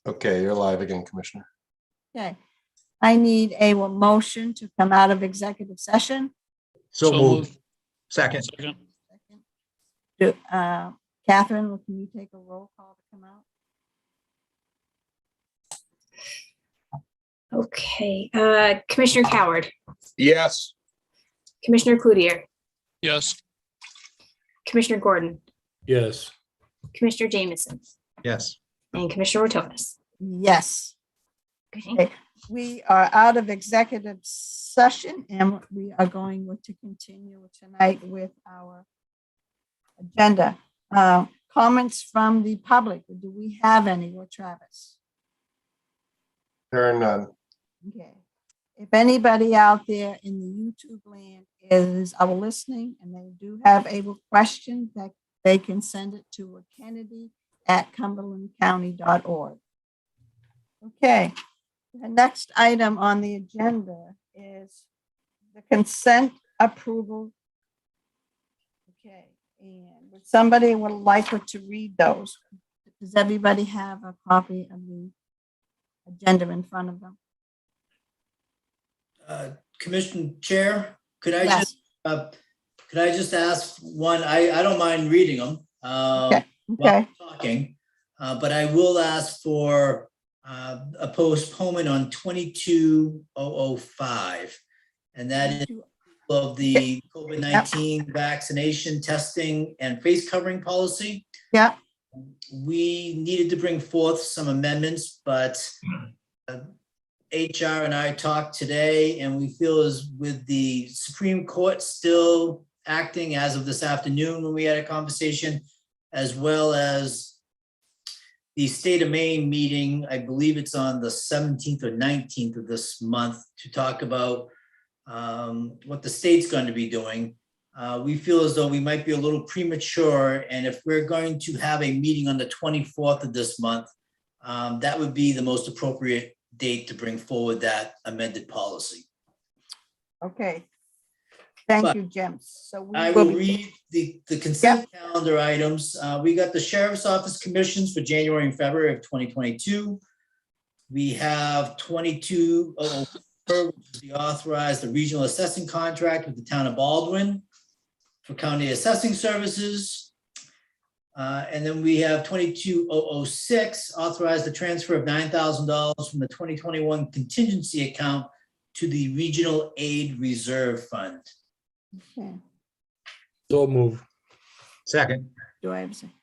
Okay, you're live again, Commissioner. Okay. I need a motion to come out of executive session. So moved. Second. Catherine, can you take a roll call to come out? Okay, Commissioner Coward, Yes. Commissioner Cloutier, Yes. Commissioner Gordon, Yes. Commissioner Jameson, Yes. and Commissioner Rotonis. Yes. Okay. We are out of executive session and we are going to continue tonight with our agenda. Comments from the public. Do we have any, Travis? There are none. Okay. If anybody out there in the YouTube land is listening and they do have a question, that they can send it to kennedy@cumberlandcounty.org. Okay. The next item on the agenda is the consent approval. Okay. And would somebody would like to read those? Does everybody have a copy of the agenda in front of them? Commissioner Chair, could I Yes. just ask one? I don't mind reading them. Okay. While I'm talking, but I will ask for a postponement on 22005, and that is of the COVID-19 vaccination testing and face covering policy. Yeah. We needed to bring forth some amendments, but HR and I talked today, and we feel as with the Supreme Court still acting as of this afternoon when we had a conversation, as well as the state of Maine meeting, I believe it's on the 17th or 19th of this month, to talk about what the state's going to be doing. We feel as though we might be a little premature, and if we're going to have a meeting on the 24th of this month, that would be the most appropriate date to bring forward that amended policy. Okay. Thank you, Jim. So I will read the consent calendar items. We got the Sheriff's Office commissions for January and February of 2022. We have 2204, which is the authorized the regional assessing contract with the town of Baldwin for county assessing services. And then we have 22006, authorized the transfer of $9,000 from the 2021 contingency account to the Regional Aid Reserve Fund. Okay. So move. Second. Do I have a second?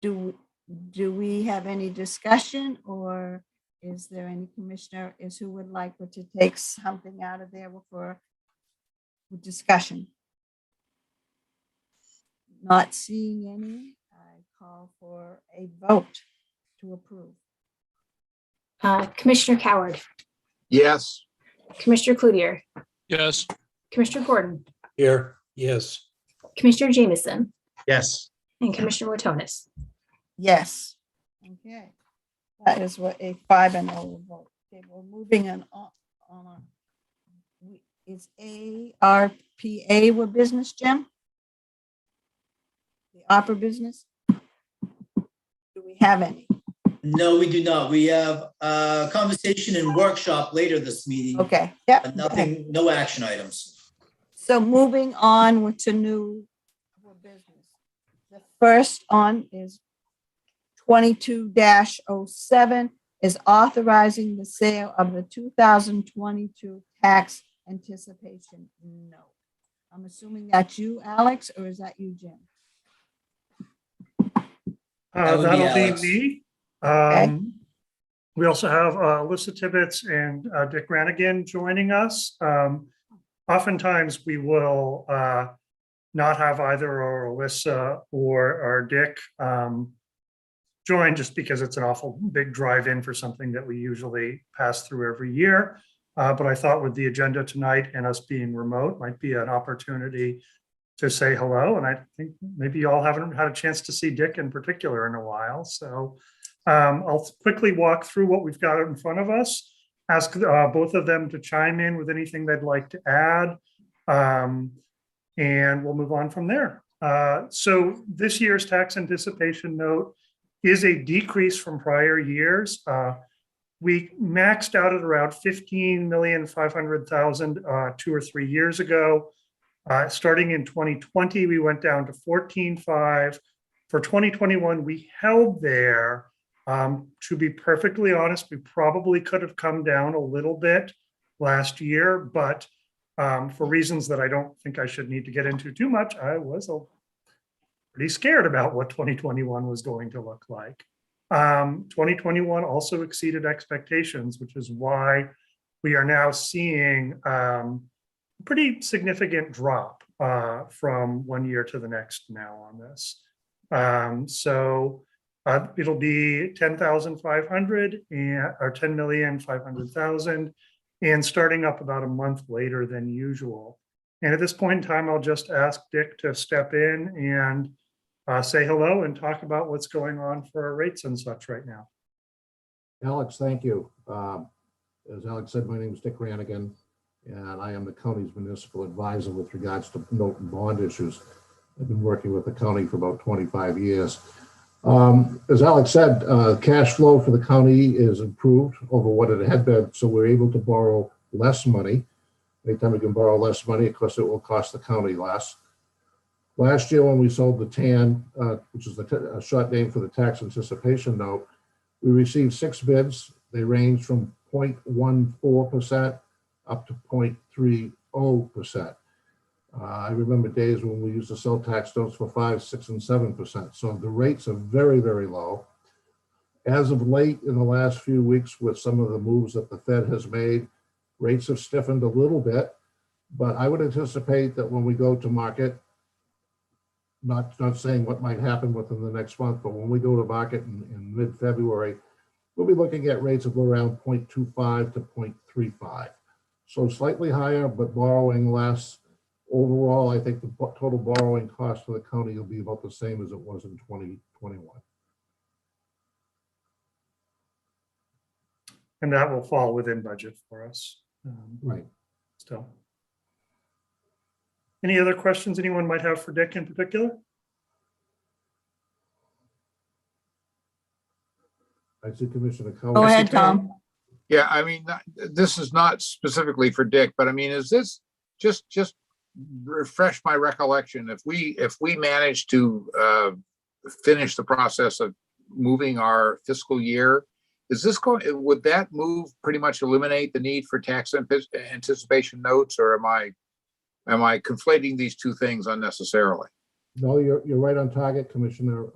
Do we have any discussion, or is there any commissioner who would like to take something out of there for discussion? Not seeing any, I call for a vote to approve. Commissioner Coward, Yes. Commissioner Cloutier, Yes. Commissioner Gordon, Here. Yes. Commissioner Jameson, Yes. and Commissioner Rotonis. Yes. Okay. That is what a 5-0 vote. Okay, we're moving on. Is ARPA with business, Jim? The opera business? Do we have any? No, we do not. We have a conversation and workshop later this meeting. Okay, yeah. But nothing, no action items. So moving on to new business. The first on is 22-07 is authorizing the sale of the 2022 tax anticipation note. I'm assuming that's you, Alex, or is that you, Jim? That would be That'll Alex. be me. Okay. We also have Alyssa Tibbetts and Dick Ranigan joining us. Oftentimes we will not have either Alyssa or Dick join, just because it's an awful big drive in for something that we usually pass through every year. But I thought with the agenda tonight and us being remote might be an opportunity to say hello. And I think maybe you all haven't had a chance to see Dick in particular in a while. So I'll quickly walk through what we've got in front of us, ask both of them to chime in with anything they'd like to add, and we'll move on from there. So this year's tax anticipation note is a decrease from prior years. We maxed out at around 15,500,000 2 or 3 years ago. Starting in 2020, we went down to 14.5. For 2021, we held there. To be perfectly honest, we probably could have come down a little bit last year, but for reasons that I don't think I should need to get into too much, I was pretty scared about what 2021 was going to look like. 2021 also exceeded expectations, which is why we are now seeing a pretty significant drop from one year to the next now on this. So it'll be 10,500 or 10,500,000, and starting up about a month later than usual. And at this point in time, I'll just ask Dick to step in and say hello and talk about what's going on for our rates and such right now. Alex, thank you. As Alex said, my name is Dick Ranigan, and I am the county's municipal advisor with regards to note and bond issues. I've been working with the county for about 25 years. As Alex said, cash flow for the county is improved over what it had been, so we're able to borrow less money. Anytime we can borrow less money, of course, it will cost the county less. Last year, when we sold the TAN, which is a short name for the tax anticipation note, we received 6 bids. They range from 0.14% up to 0.30%. I remember days when we used to sell tax notes for 5%, 6%, and 7%. So the rates are very, very low. As of late, in the last few weeks, with some of the moves that the Fed has made, rates have stiffened a little bit. But I would anticipate that when we go to market, not saying what might happen within the next month, but when we go to market in mid-February, we'll be looking at rates of around 0.25 to 0.35. So slightly higher, but borrowing less. Overall, I think the total borrowing cost for the county will be about the same as it was in 2021. And that will fall within budget for us. Right. Still. Any other questions anyone might have for Dick in particular? I see Commissioner Cowan. Go ahead, Tom. Yeah, I mean, this is not specifically for Dick, but I mean, is this just refresh my recollection? If we manage to finish the process of moving our fiscal year, is this would that move pretty much eliminate the need for tax anticipation notes, or am I conflating these two things unnecessarily? No, you're right on target, Commissioner.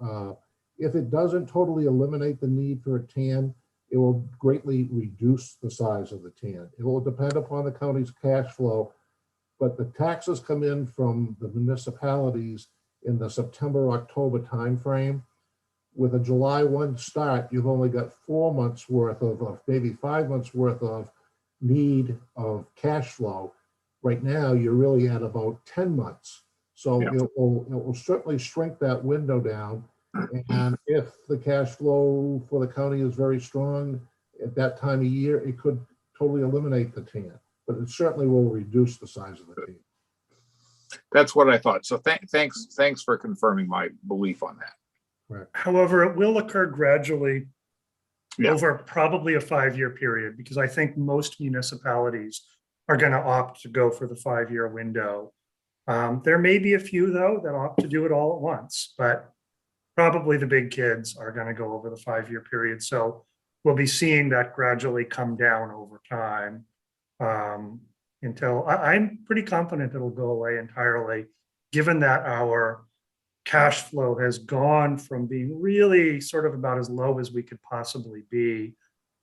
If it doesn't totally eliminate the need for a TAN, it will greatly reduce the size of the TAN. It will depend upon the county's cash flow, but the taxes come in from the municipalities in the September-October timeframe. With a July 1 start, you've only got 4 months worth of maybe 5 months worth of need of cash flow. Right now, you're really at about 10 months. So yeah, it will certainly shrink that window down. And if the cash flow for the county is very strong at that time of year, it could totally eliminate the TAN, but it certainly will reduce the size of the TAN. That's what I thought. So thanks for confirming my belief on that. Right. However, it will occur gradually Yeah. over probably a 5-year period, because I think most municipalities are going to opt to go for the 5-year window. There may be a few, though, that opt to do it all at once, but probably the big kids are going to go over the 5-year period. So we'll be seeing that gradually come down over time until I'm pretty confident it'll go away entirely, given that our cash flow has gone from being really sort of about as low as we could possibly be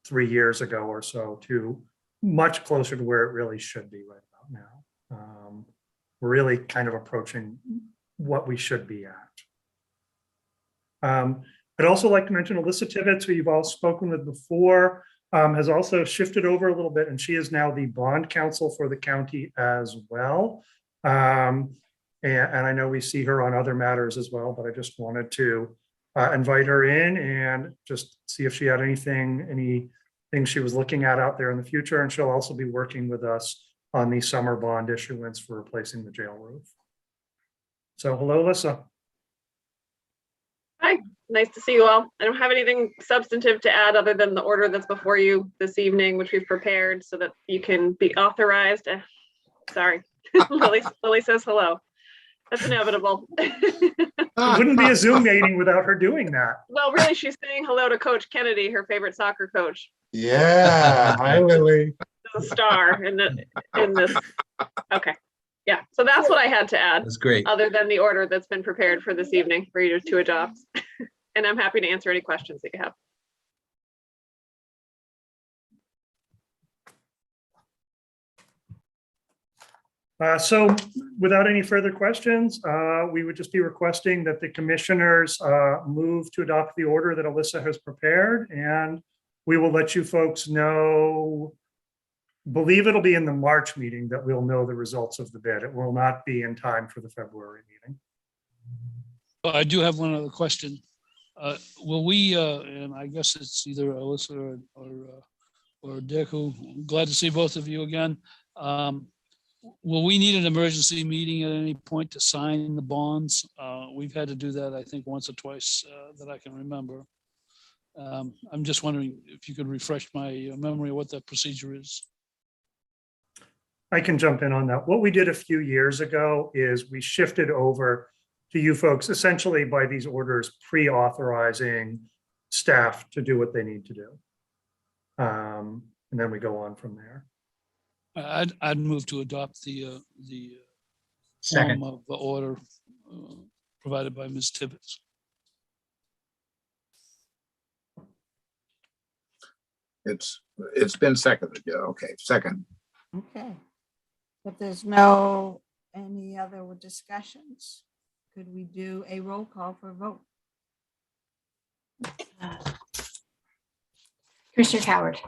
3 years ago or so to much closer to where it really should be right about now. We're really kind of approaching what we should be at. I'd also like to mention Alyssa Tibbetts, who you've all spoken with before, has also shifted over a little bit, and she is now the bond counsel for the county as well. And I know we see her on other matters as well, but I just wanted to invite her in and just see if she had anything she was looking at out there in the future. And she'll also be working with us on the summer bond issuance for replacing the jail roof. So hello, Alyssa. Hi, Nice to see you all. I don't have anything substantive to add other than the order that's before you this evening, which we've prepared so that you can be authorized. Sorry, Lily says hello. That's inevitable. It wouldn't be a Zoom meeting without her doing that. Well, really, she's saying hello to Coach Kennedy, her favorite soccer coach, Yeah, hi Lily. the star in this. Okay, yeah. So that's what I had to add, That's great. other than the order that's been prepared for this evening for you to adopt. And I'm happy to answer any questions that you have. So without any further questions, we would just be requesting that the commissioners move to adopt the order that Alyssa has prepared, and we will let you folks know. Believe it'll be in the March meeting that we'll know the results of the bid. It will not be in time for the February meeting. I do have one other question. Will we, and I guess it's either Alyssa or Dick, who, glad to see both of you again. Will we need an emergency meeting at any point to sign the bonds? We've had to do that, I think, once or twice that I can remember. I'm just wondering if you could refresh my memory of what that procedure is. I can jump in on that. What we did a few years ago is we shifted over to you folks essentially by these orders pre-authorizing staff to do what they need to do. And then we go on from there. I'd move to adopt the Second. form of the order provided by Ms. Tibbetts. It's been seconded. Yeah, okay, second. Okay. If there's no any other discussions, could we do a roll call for a vote? Commissioner Coward,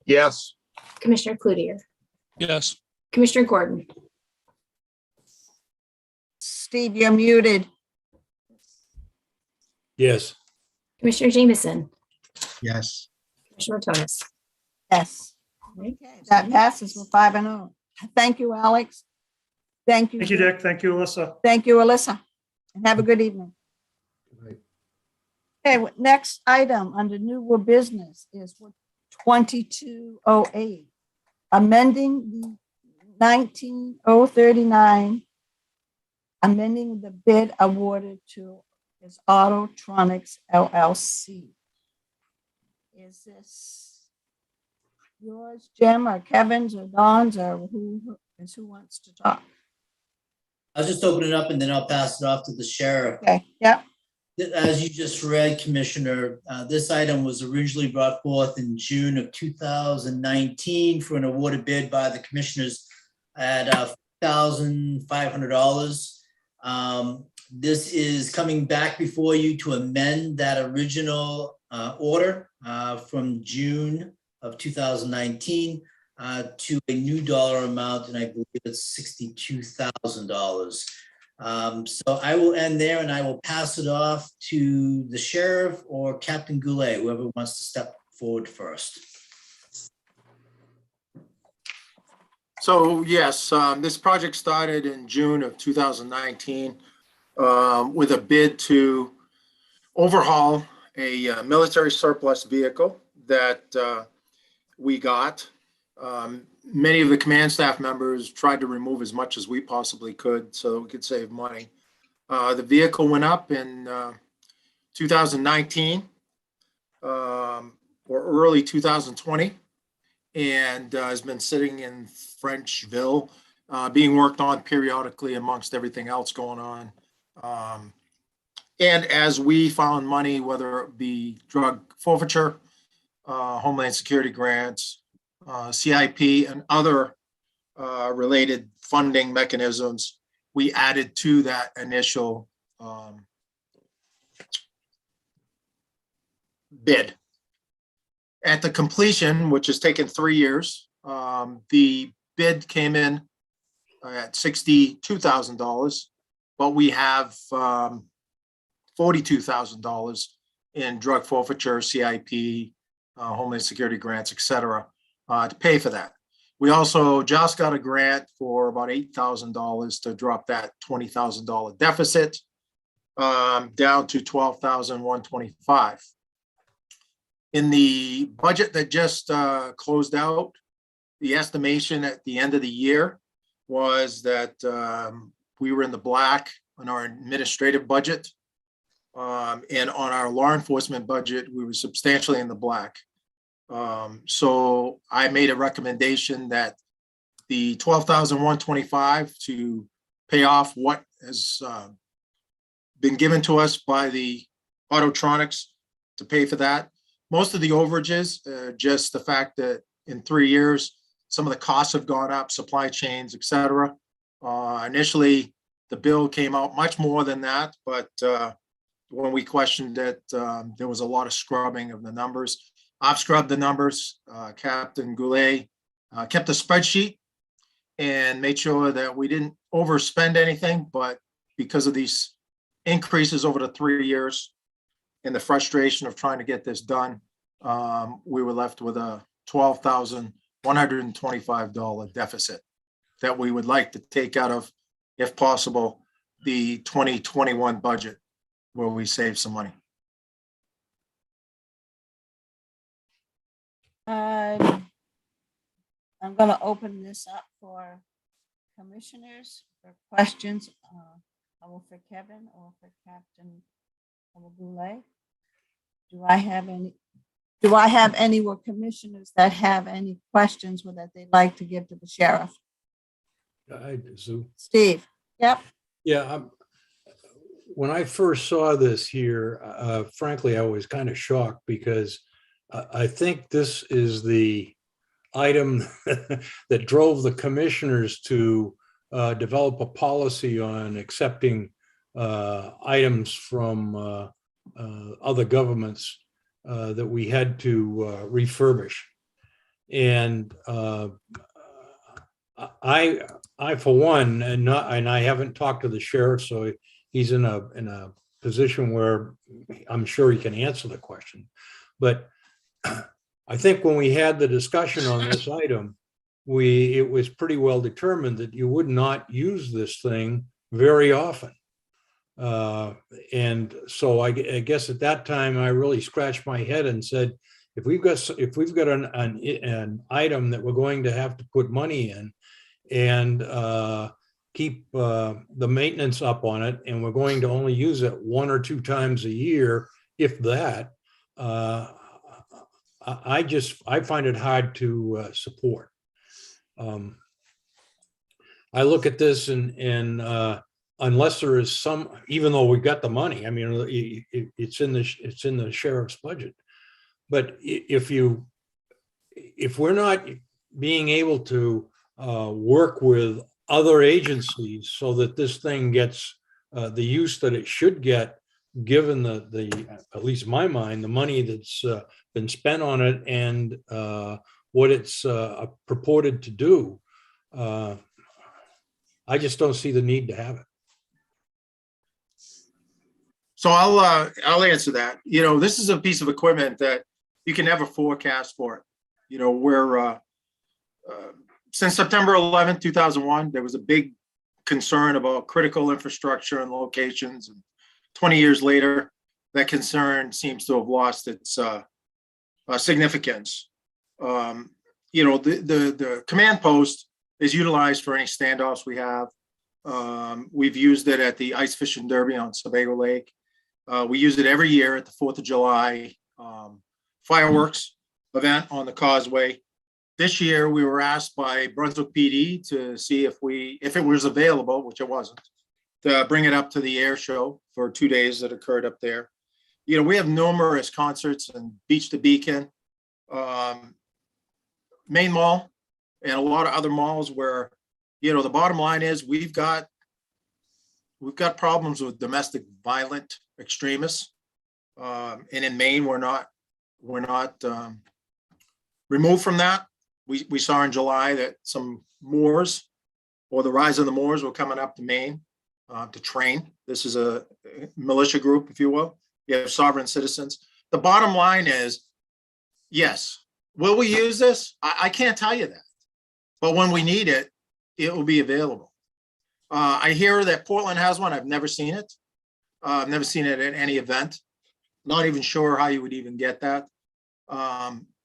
Yes. Commissioner Cloutier, Yes. Commissioner Gordon, Steve, you're muted. Yes. Commissioner Jameson, Yes. Commissioner Tonis. Yes. Okay, that passes with 5-0. Thank you, Alex. Thank you. Thank you, Dick. Thank you, Alyssa. Thank you, Alyssa. And have a good evening. Good night. Okay, next item under new business is 2208, amending the 19039, amending the bid awarded to is Autotronics LLC. Is this yours, Jim, or Kevin's, or Don's, or who wants to talk? I'll just open it up and then I'll pass it off to the sheriff. Okay, yeah. As you just read, Commissioner, this item was originally brought forth in June of 2019 for an awarded bid by the commissioners at $1,500. This is coming back before you to amend that original order from June of 2019 to a new dollar amount, and I believe it's $62,000. So I will end there and I will pass it off to the sheriff or Captain Goulet, whoever wants to step forward first. So yes, this project started in June of 2019 with a bid to overhaul a military surplus vehicle that we got. Many of the command staff members tried to remove as much as we possibly could so we could save money. The vehicle went up in 2019 or early 2020 and has been sitting in Frenchville, being worked on periodically amongst everything else going on. And as we found money, whether it be drug forfeiture, Homeland Security grants, CIP, and other related funding mechanisms, we added to that initial bid. At the completion, which has taken 3 years, the bid came in at $62,000, but we have $42,000 in drug forfeiture, CIP, Homeland Security grants, et cetera, to pay for that. We also just got a grant for about $8,000 to drop that $20,000 deficit. down to 12,125. In the budget that just closed out, the estimation at the end of the year was that we were in the black on our administrative budget. And on our law enforcement budget, we were substantially in the black. So I made a recommendation that the 12,125 to pay off what has been given to us by the Autotronics to pay for that. Most of the overages, just the fact that in 3 years, some of the costs have gone up, supply chains, et cetera. Initially, the bill came out much more than that, but when we questioned it, there was a lot of scrubbing of the numbers. I've scrubbed the numbers. Captain Goulet kept a spreadsheet and made sure that we didn't overspend anything, but because of these increases over the 3 years and the frustration of trying to get this done, we were left with a $12,125 deficit that we would like to take out of, if possible, the 2021 budget where we save some money. I'm going to open this up for commissioners for questions, or for Kevin or for Captain Goulet. Do I have any more commissioners that have any questions that they'd like to give to the sheriff? I do, Sue. Steve? Yep. Yeah, when I first saw this here, frankly, I was kind of shocked because I think this is the item that drove the commissioners to develop a policy on accepting items from other governments that we had to refurbish. And I for one, and I haven't talked to the sheriff, so he's in a position where I'm sure he can answer the question. But I think when we had the discussion on this item, it was pretty well determined that you would not use this thing very often. And so I guess at that time I really scratched my head and said, if we've got an item that we're going to have to put money in and keep the maintenance up on it, and we're going to only use it 1 or 2 times a year, if that, I find it hard to support. I look at this and unless there is some, even though we got the money, I mean, it's in the sheriff's budget. But if we're not being able to work with other agencies so that this thing gets the use that it should get, given the at least in my mind, the money that's been spent on it and what it's purported to do, I just don't see the need to have it. So I'll answer that. You know, this is a piece of equipment that you can never forecast for it. You know, we're since September 11th, 2001, there was a big concern about critical infrastructure and locations. And 20 years later, that concern seems to have lost its significance. You know, the command post is utilized for any standoffs we have. We've used it at the Ice Fishing Derby on Sebago Lake. We use it every year at the 4th of July fireworks event on the Causeway. This year, we were asked by Brunswick PD to see if it was available, which it wasn't, to bring it up to the air show for 2 days that occurred up there. You know, we have numerous concerts in Beach to Beacon, Main Mall, and a lot of other malls where, you know, the bottom line is we've got problems with domestic violent extremists. And in Maine, we're not removed from that. We saw in July that some Moors, or the rise of the Moors, were coming up to Maine to train. This is a militia group, if you will. You have sovereign citizens. The bottom line is, yes, will we use this? I can't tell you that. But when we need it, it will be available. I hear that Portland has one. I've never seen it. I've never seen it at any event. Not even sure how you would even get that.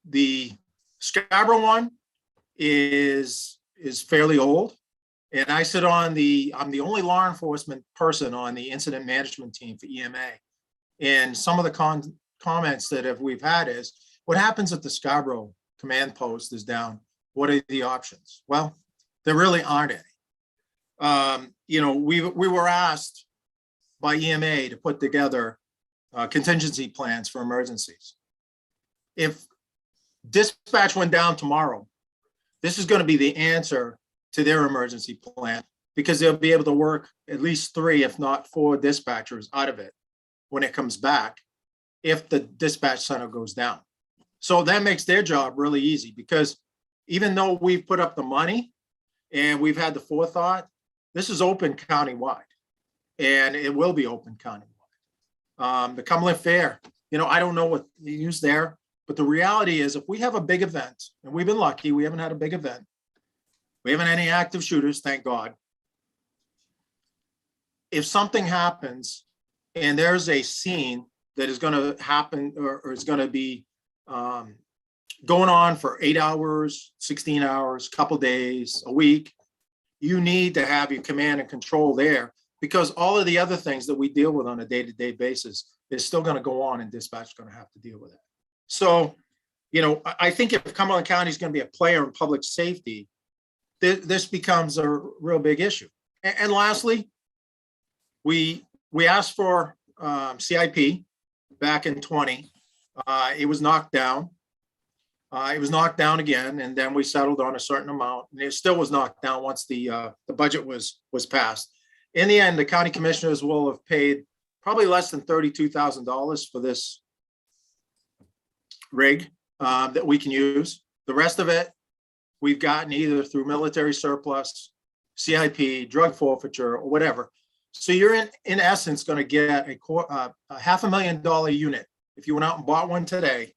The Scarborough one is fairly old. And I sit on I'm the only law enforcement person on the incident management team for EMA. And some of the comments that we've had is, what happens if the Scarborough command post is down? What are the options? Well, there really aren't any. We were asked by EMA to put together contingency plans for emergencies. If dispatch went down tomorrow, this is going to be the answer to their emergency plan, because they'll be able to work at least 3, if not 4 dispatchers out of it when it comes back, if the dispatch center goes down. So that makes their job really easy, because even though we've put up the money and we've had the forethought, this is open countywide, and it will be open countywide. The Cumberland Fair, I don't know what they use there, but the reality is, if we have a big event, and we've been lucky, we haven't had a big event, we haven't had any active shooters, thank God. If something happens and there's a scene that is going to happen or is going to be going on for 8 hours, 16 hours, couple days, a week, you need to have your command and control there, because all of the other things that we deal with on a day-to-day basis is still going to go on, and dispatch is going to have to deal with it. So, I think if Cumberland County is going to be a player in public safety, this becomes a real big issue. And lastly, we asked for CIP back in 20. It was knocked down. It was knocked down again, and then we settled on a certain amount, and it still was knocked down once the budget was passed. In the end, the county commissioners will have paid probably less than $32,000 for this rig that we can use. The rest of it we've gotten either through military surplus, CIP, drug forfeiture, or whatever. So you're in essence going to get a $500,000 unit if you went out and bought one today,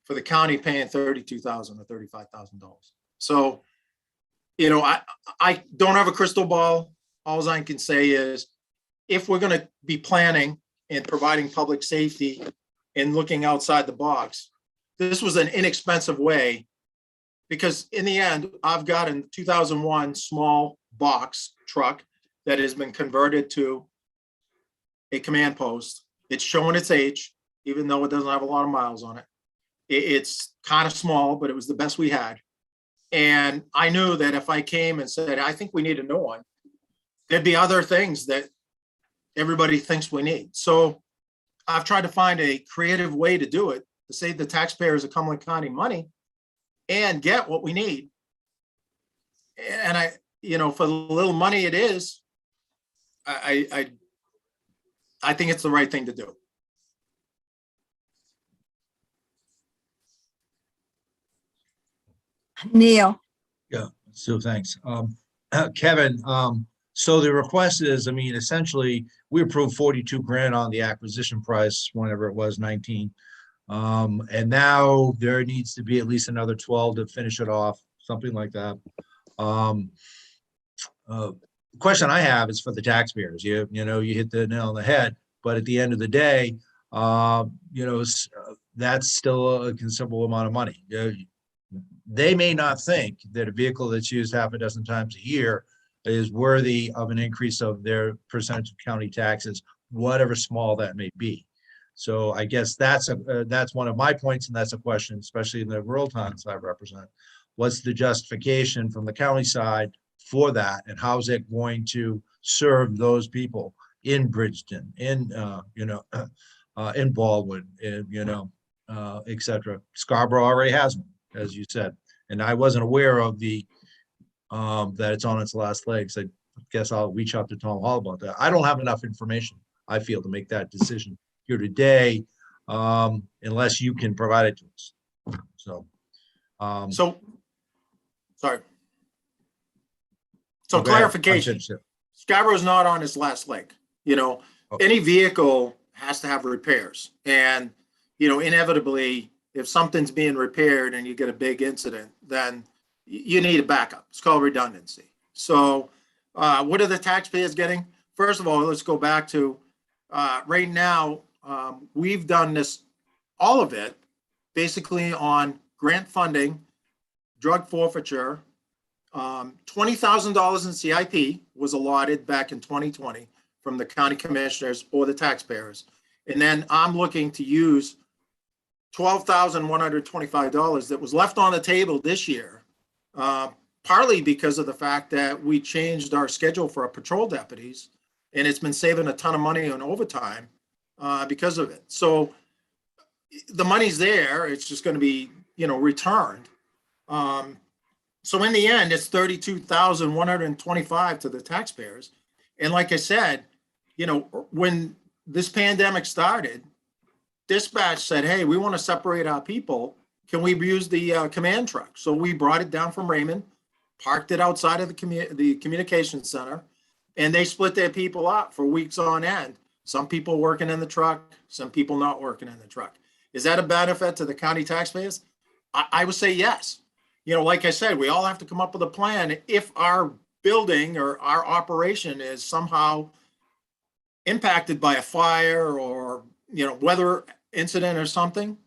for the county paying $32,000 or $35,000. So, I don't have a crystal ball. All I can say is, if we're going to be planning and providing public safety and looking outside the box, this was an inexpensive way, because in the end, I've got a 2001 small box truck that has been converted to a command post. It's showing its age, even though it doesn't have a lot of miles on it. It's kind of small, but it was the best we had. And I knew that if I came and said, I think we need a new one, there'd be other things that everybody thinks we need. So I've tried to find a creative way to do it, to save the taxpayers of Cumberland County money and get what we need. And for the little money it is, I think it's the right thing to do. Neil. Yeah, so thanks. Kevin, so the request is, essentially, we approved 42 grand on the acquisition price, whenever it was 19. And now there needs to be at least another 12 to finish it off, something like that. The question I have is for the taxpayers. You hit the nail on the head, but at the end of the day, that's still a considerable amount of money. They may not think that a vehicle that's used half a dozen times a year is worthy of an increase of their percentage of county taxes, whatever small that may be. So I guess that's one of my points, and that's a question, especially in the rural towns I represent. What's the justification from the county side for that, and how's it going to serve those people in Bridgeton, in Baldwin, et cetera? Scarborough already has one, as you said, and I wasn't aware of that it's on its last legs. I guess I'll reach out to Tom Hall about that. I don't have enough information, I feel, to make that decision here today, unless you can provide it to us. Sorry. So clarification, Scarborough's not on its last leg. Any vehicle has to have repairs, and inevitably, if something's being repaired and you get a big incident, then you need a backup. It's called redundancy. So what are the taxpayers getting? First of all, let's go back to right now, we've done this, all of it, basically on grant funding, drug forfeiture. $20,000 in CIP was allotted back in 2020 from the county commissioners or the taxpayers. And then I'm looking to use $12,125 that was left on the table this year, partly because of the fact that we changed our schedule for our patrol deputies, and it's been saving a ton of money on overtime because of it. So the money's there, it's just going to be, returned. So in the end, it's $32,125 to the taxpayers. And like I said, when this pandemic started, dispatch said, hey, we want to separate our people. Can we use the command truck? So we brought it down from Raymond, parked it outside of the communication center, and they split their people up for weeks on end. Some people working in the truck, some people not working in the truck. Is that a benefit to the county taxpayers? I would say yes. Like I said, we all have to come up with a plan. If our building or our operation is somehow impacted by a fire or, weather incident or something,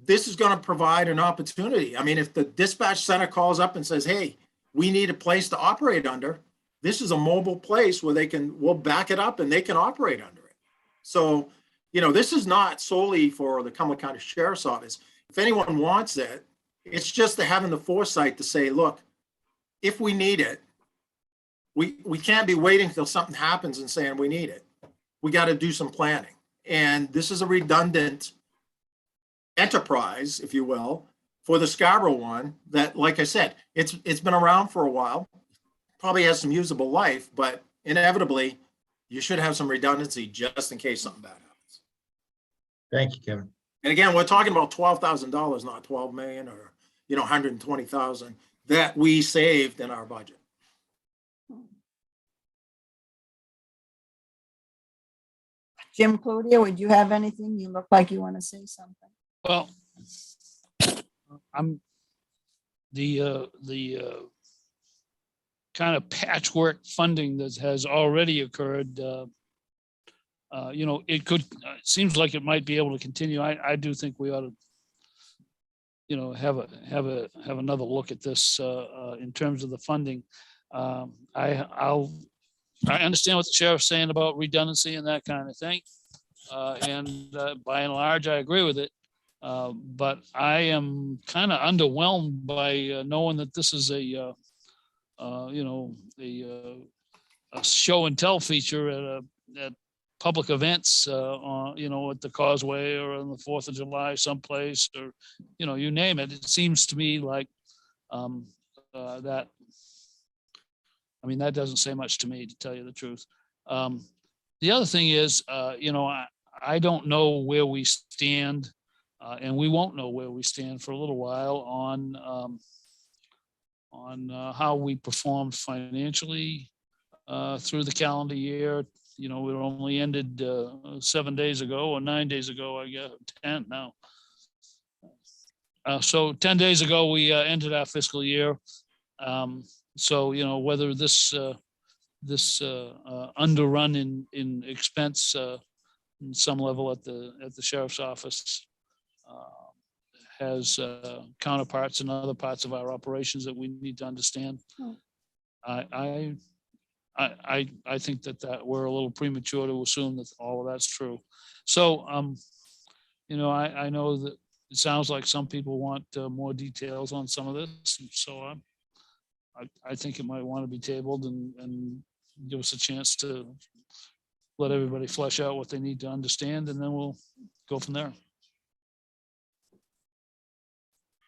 this is going to provide an opportunity. I mean, if the dispatch center calls up and says, hey, we need a place to operate under, this is a mobile place where we'll back it up and they can operate under it. So, this is not solely for the Cumberland County Sheriff's Office. If anyone wants it, it's just having the foresight to say, look, if we need it, we can't be waiting until something happens and saying we need it. We got to do some planning. And this is a redundant enterprise, if you will, for the Scarborough one that, like I said, it's been around for a while, probably has some usable life, but inevitably you should have some redundancy just in case something bad happens. Thank you, Kevin. And again, we're talking about $12,000, not 12 million or, 120,000 that we saved in our budget. Jim Cloutier, would you have anything? You look like you want to say something. Well, I'm the kind of patchwork funding that has already occurred. It could, seems like it might be able to continue. I do think we ought to, have another look at this in terms of the funding. I understand what the sheriff's saying about redundancy and that kind of thing. And by and large, I agree with it. But I am kind of underwhelmed by knowing that this is a show and tell feature at public events, at the Causeway or on the 4th of July someplace, or, you name it. It seems to me like that. I mean, that doesn't say much to me, to tell you the truth. The other thing is, I don't know where we stand, and we won't know where we stand for a little while on how we performed financially through the calendar year. It only ended 7 days ago or 9 days ago, I guess, 10 now. So 10 days ago, we ended our fiscal year. So, whether this underrun in expense in some level at the sheriff's office has counterparts in other parts of our operations that we need to understand. I think that we're a little premature to assume that all of that's true. So, I know that it sounds like some people want more details on some of this. So I think it might want to be tabled and give us a chance to let everybody flesh out what they need to understand, and then we'll go from there.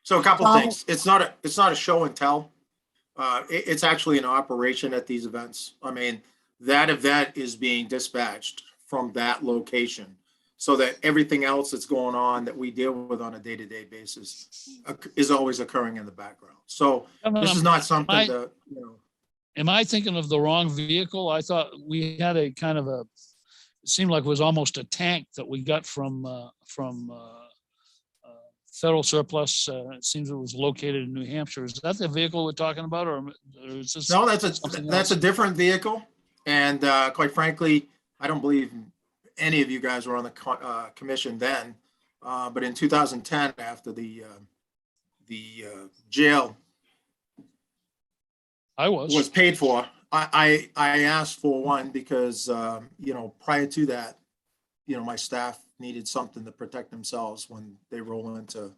So a couple of things. It's not a show and tell. It's actually an operation at these events. I mean, that event is being dispatched from that location so that everything else that's going on that we deal with on a day-to-day basis is always occurring in the background. So this is not something that, Am I thinking of the wrong vehicle? I thought we had a kind of it seemed like it was almost a tank that we got from federal surplus. It seems it was located in New Hampshire. Is that the vehicle we're talking about, or is this? No, that's a different vehicle. And quite frankly, I don't believe any of you guys were on the commission then, but in 2010, after the jail I was was. paid for, I asked for one because, prior to that, my staff needed something to protect themselves when they roll into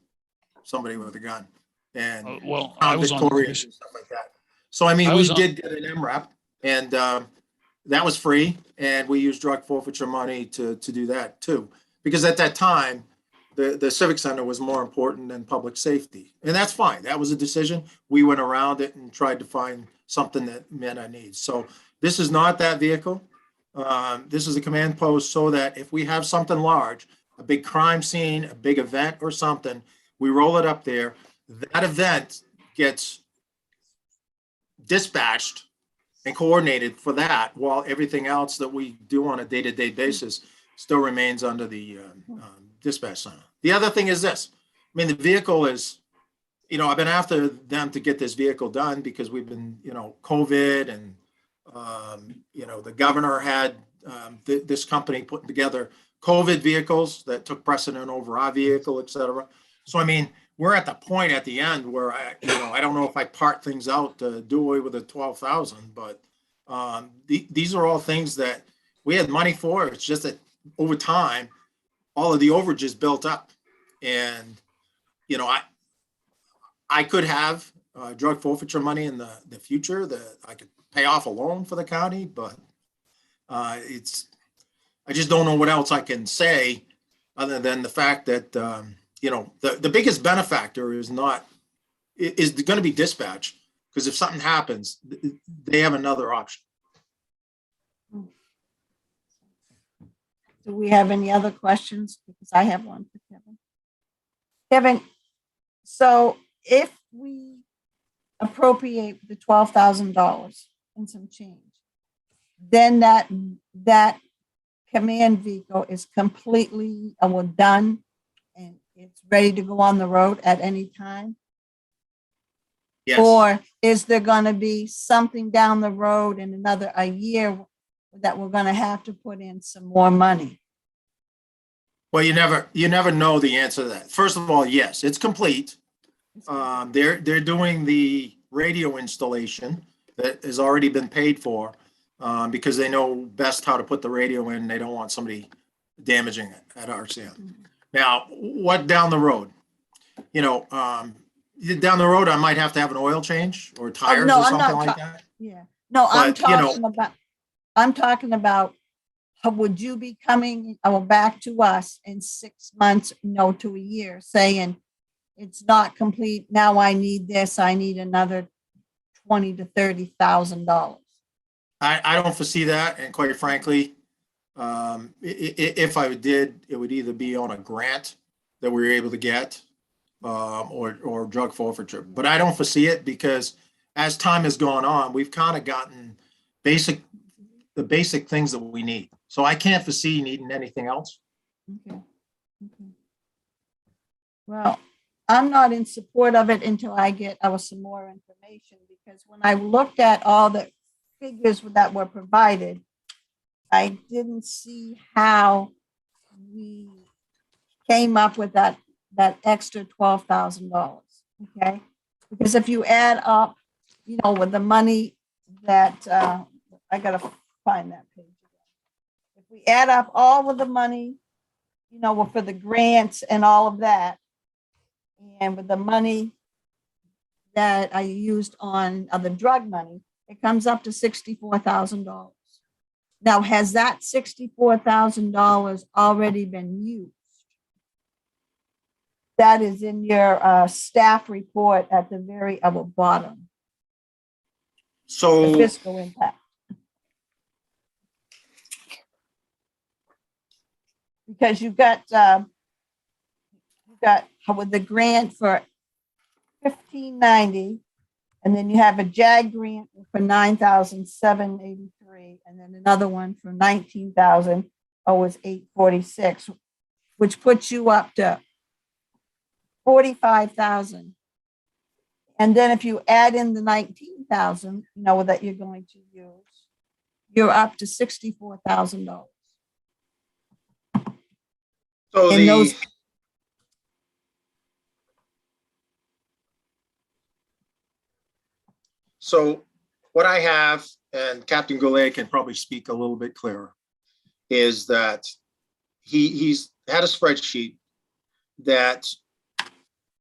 somebody with a gun and Well, I was on the victorious commission. and stuff like that. So, I mean, I we was on- did get an MRAP and that was free. And we used drug forfeiture money to do that too. Because at that time, the Civic Center was more important than public safety. And that's fine. That was a decision. We went around it and tried to find something that met our needs. So this is not that vehicle. This is a command post so that if we have something large, a big crime scene, a big event or something, we roll it up there. That event gets dispatched and coordinated for that, while everything else that we do on a day-to-day basis still remains under the dispatch center. The other thing is this. I mean, the vehicle is, I've been after them to get this vehicle done because we've been, COVID and, the governor had this company putting together COVID vehicles that took precedent over our vehicle, et cetera. So, I mean, we're at the point at the end where I don't know if I part things out to do away with the 12,000, but these are all things that we had money for. It's just that over time, all of the overages built up, and I could have drug forfeiture money in the future that I could pay off a loan for the county, but I just don't know what else I can say other than the fact that the biggest benefactor is going to be dispatch, because if something happens, they have another option. Do we have any other questions? Because I have one for Kevin. Kevin, so if we appropriate the $12,000 and some change, then that command vehicle is completely done and it's ready to go on the road at any time? Yes. Or is there going to be something down the road in a year that we're going to have to put in some more money? Well, you never know the answer to that. First of all, yes, it's complete. They're doing the radio installation that has already been paid for, because they know best how to put the radio in. They don't want somebody damaging it at RCM. Now, what down the road? Down the road, I might have to have an oil change or tires no, or I'm not something like that. Yeah. No, I'm But, talking about how would you be coming back to us in 6 months, to a year, saying it's not complete. Now I need this. I need another $20,000 to $30,000. I don't foresee that, and quite frankly, if I did, it would either be on a grant that we were able to get, or drug forfeiture. But I don't foresee it, because as time has gone on, we've kind of gotten the basic things that we need. So I can't foresee needing anything else. Okay. Well, I'm not in support of it until I get some more information, because when I looked at all the figures that were provided, I didn't see how we came up with that extra $12,000. Okay, because if you add up, with the money that I gotta find that page again. If we add up all of the money, for the grants and all of that, and with the money that I used on the drug money, it comes up to $64,000. Now, has that $64,000 already been used? That is in your staff report at the very bottom, the So fiscal impact. Because you got with the grant for $1,590, and then you have a JAG grant for $9,783, and then another one for $19,000. Oh, it's $846, which puts you up to $45,000. And then if you add in the $19,000, that you're going to use, you're up to $64,000. So And those- So what I have, and Captain Goulet can probably speak a little bit clearer, is that he's had a spreadsheet that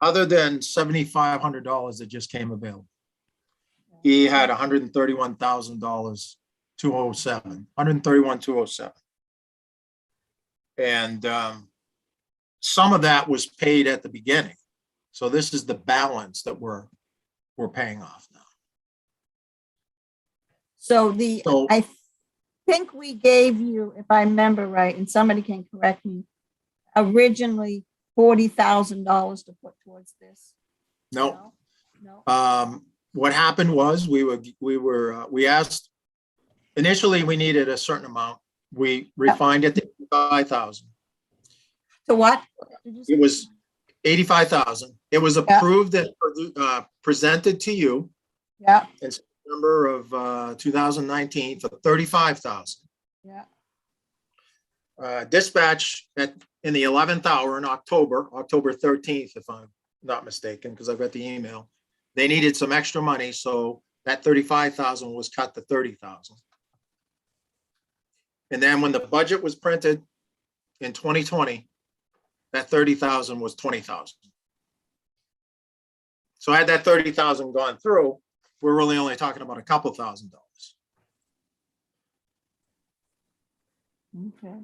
other than $7,500 that just came available, he had $131,000, 207, 131,207. And some of that was paid at the beginning. So this is the balance that we're paying off now. So So- I think we gave you, if I remember right, and somebody can correct me, originally $40,000 to put towards this. No, No? what happened was we asked, initially we needed a certain amount. We refined it to 5,000. So what? Did you say? It was 85,000. It was approved and presented to you Yeah, in September of 2019 for 35,000. yeah. Dispatch in the 11th hour in October 13th, if I'm not mistaken, because I've got the email. They needed some extra money, so that 35,000 was cut to 30,000. And then when the budget was printed in 2020, that 30,000 was 20,000. So had that 30,000 gone through, we're really only talking about a couple $1,000. Okay.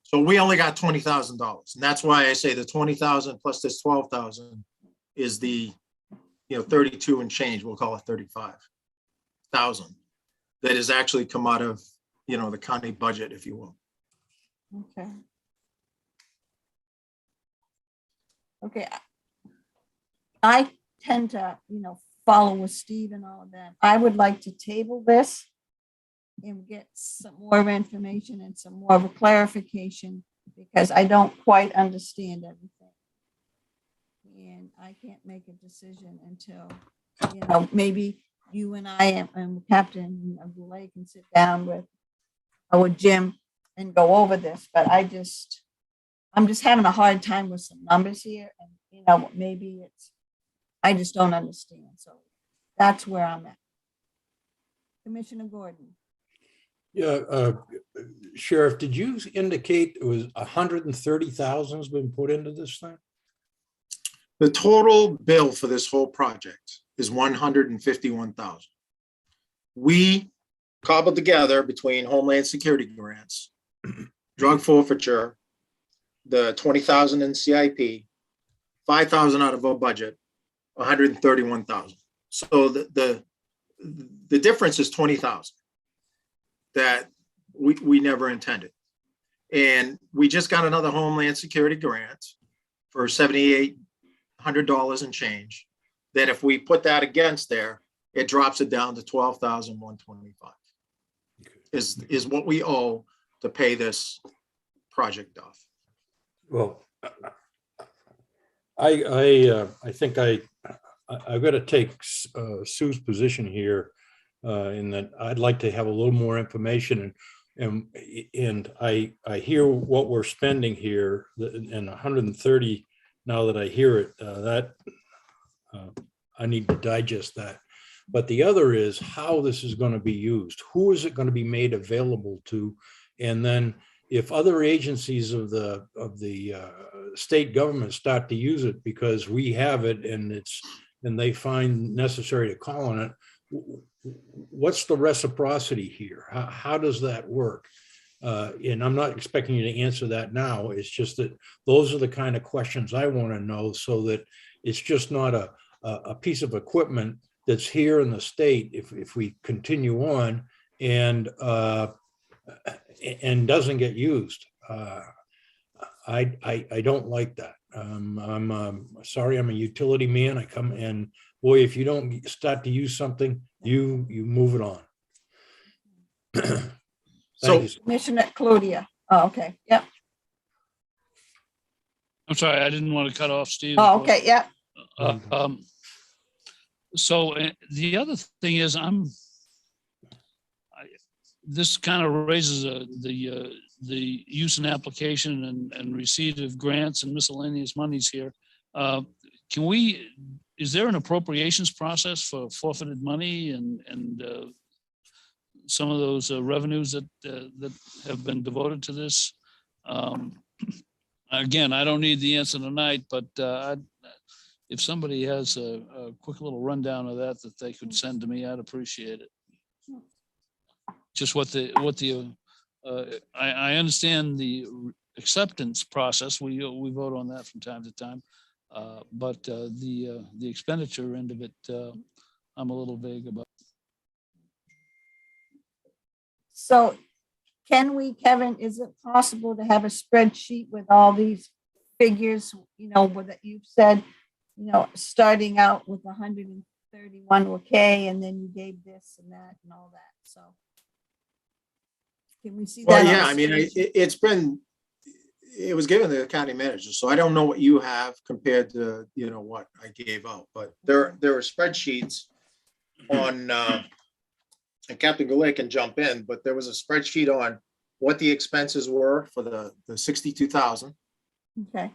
So we only got $20,000, and that's why I say the 20,000 plus this 12,000 is the, 32 and change. We'll call it 35,000. That has actually come out of, the county budget, if you will. Okay. Okay. I tend to, follow with Steve and all of that. I would like to table this and get some more information and some more of a clarification, because I don't quite understand everything. And I can't make a decision until, maybe you and I and Captain Goulet can sit down with Jim and go over this, but I'm just having a hard time with some numbers here, and maybe I just don't understand. So that's where I'm at. Commissioner Gordon. Yeah, Sheriff, did you indicate it was 130,000 has been put into this thing? The total bill for this whole project is 151,000. We cobbled together between Homeland Security grants, drug forfeiture, the 20,000 in CIP, 5,000 out of our budget, 131,000. So the difference is 20,000 that we never intended. And we just got another Homeland Security grant for $7,800 and change, that if we put that against there, it drops it down to 12,125 is what we owe to pay this project off. Well, I think I've got to take Sue's position here in that I'd like to have a little more information, and I hear what we're spending here, and 130. Now that I hear it, that I need to digest that. But the other is how this is going to be used. Who is it going to be made available to? And then if other agencies of the state government start to use it because we have it and they find necessary to call on it, what's the reciprocity here? How does that work? And I'm not expecting you to answer that now. It's just that those are the kind of questions I want to know, so that it's just not a piece of equipment that's here in the state if we continue on and doesn't get used. I don't like that. I'm sorry, I'm a utility man. I come and boy, if you don't start to use something, you move it on. So Commissioner Claudia. Oh, okay. Yep. I'm sorry, I didn't want to cut off Steve. Oh, okay. Yep. So the other thing is this kind of raises the the use and application and receipt of grants and miscellaneous monies here. Is there an appropriations process for forfeited money and some of those revenues that have been devoted to this? Again, I don't need the answer tonight, but if somebody has a quick little rundown of that they could send to me, I'd appreciate it. Just I understand the acceptance process. We vote on that from time to time. But the expenditure end of it, I'm a little vague about. So can we, Kevin, is it possible to have a spreadsheet with all these figures, that you've said, starting out with 131 okay, and then you gave this and that and all that, so. Can we see that? Well, on yeah, the I mean, spreadsheet? it was given to the county manager, so I don't know what you have compared to, what I gave out, but there are spreadsheets on, and Captain Goulet can jump in, but there was a spreadsheet on what the expenses were for the 62,000. Okay,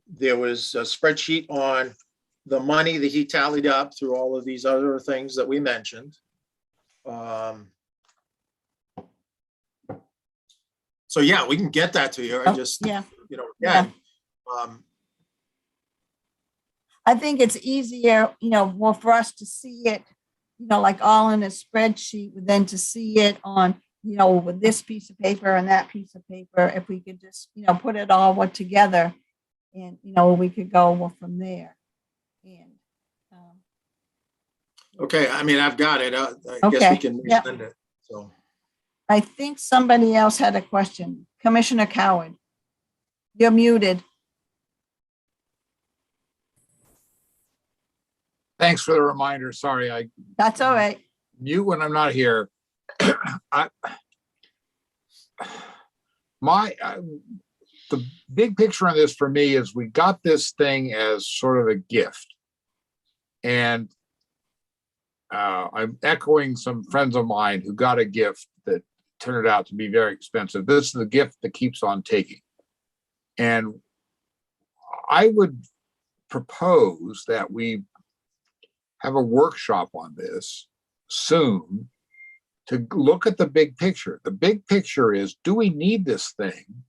There was a spreadsheet on the money that he tallied up through all of these other things that we mentioned. So yeah, we can get that to you. I just, yeah. again, I think it's easier, well, for us to see it, like all in a spreadsheet, than to see it on, with this piece of paper and that piece of paper. If we could just, put it all together, and, we could go from there. And okay, I mean, I've got it. I guess we Okay, can yep. resend it. So, I think somebody else had a question. Commissioner Coward, you're muted. Thanks for the reminder. Sorry, I That's all right. mute when I'm not here. The big picture on this for me is we got this thing as sort of a gift. And I'm echoing some friends of mine who got a gift that turned out to be very expensive. This is the gift that keeps on taking. And I would propose that we have a workshop on this soon to look at the big picture. The big picture is, do we need this thing?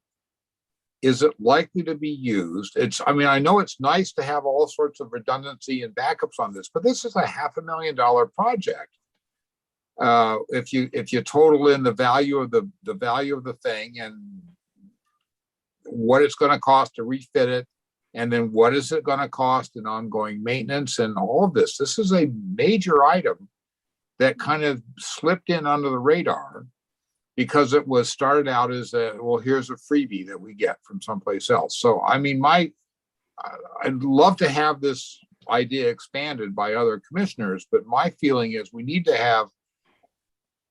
Is it likely to be used? I know it's nice to have all sorts of redundancy and backups on this, but this is a $500,000 project. If you total in the value of the thing and what it's going to cost to refit it, and then what is it going to cost in ongoing maintenance and all of this. This is a major item that kind of slipped in under the radar because it was started out as here's a freebie that we get from someplace else. So, I mean, I'd love to have this idea expanded by other commissioners, but my feeling is we need to have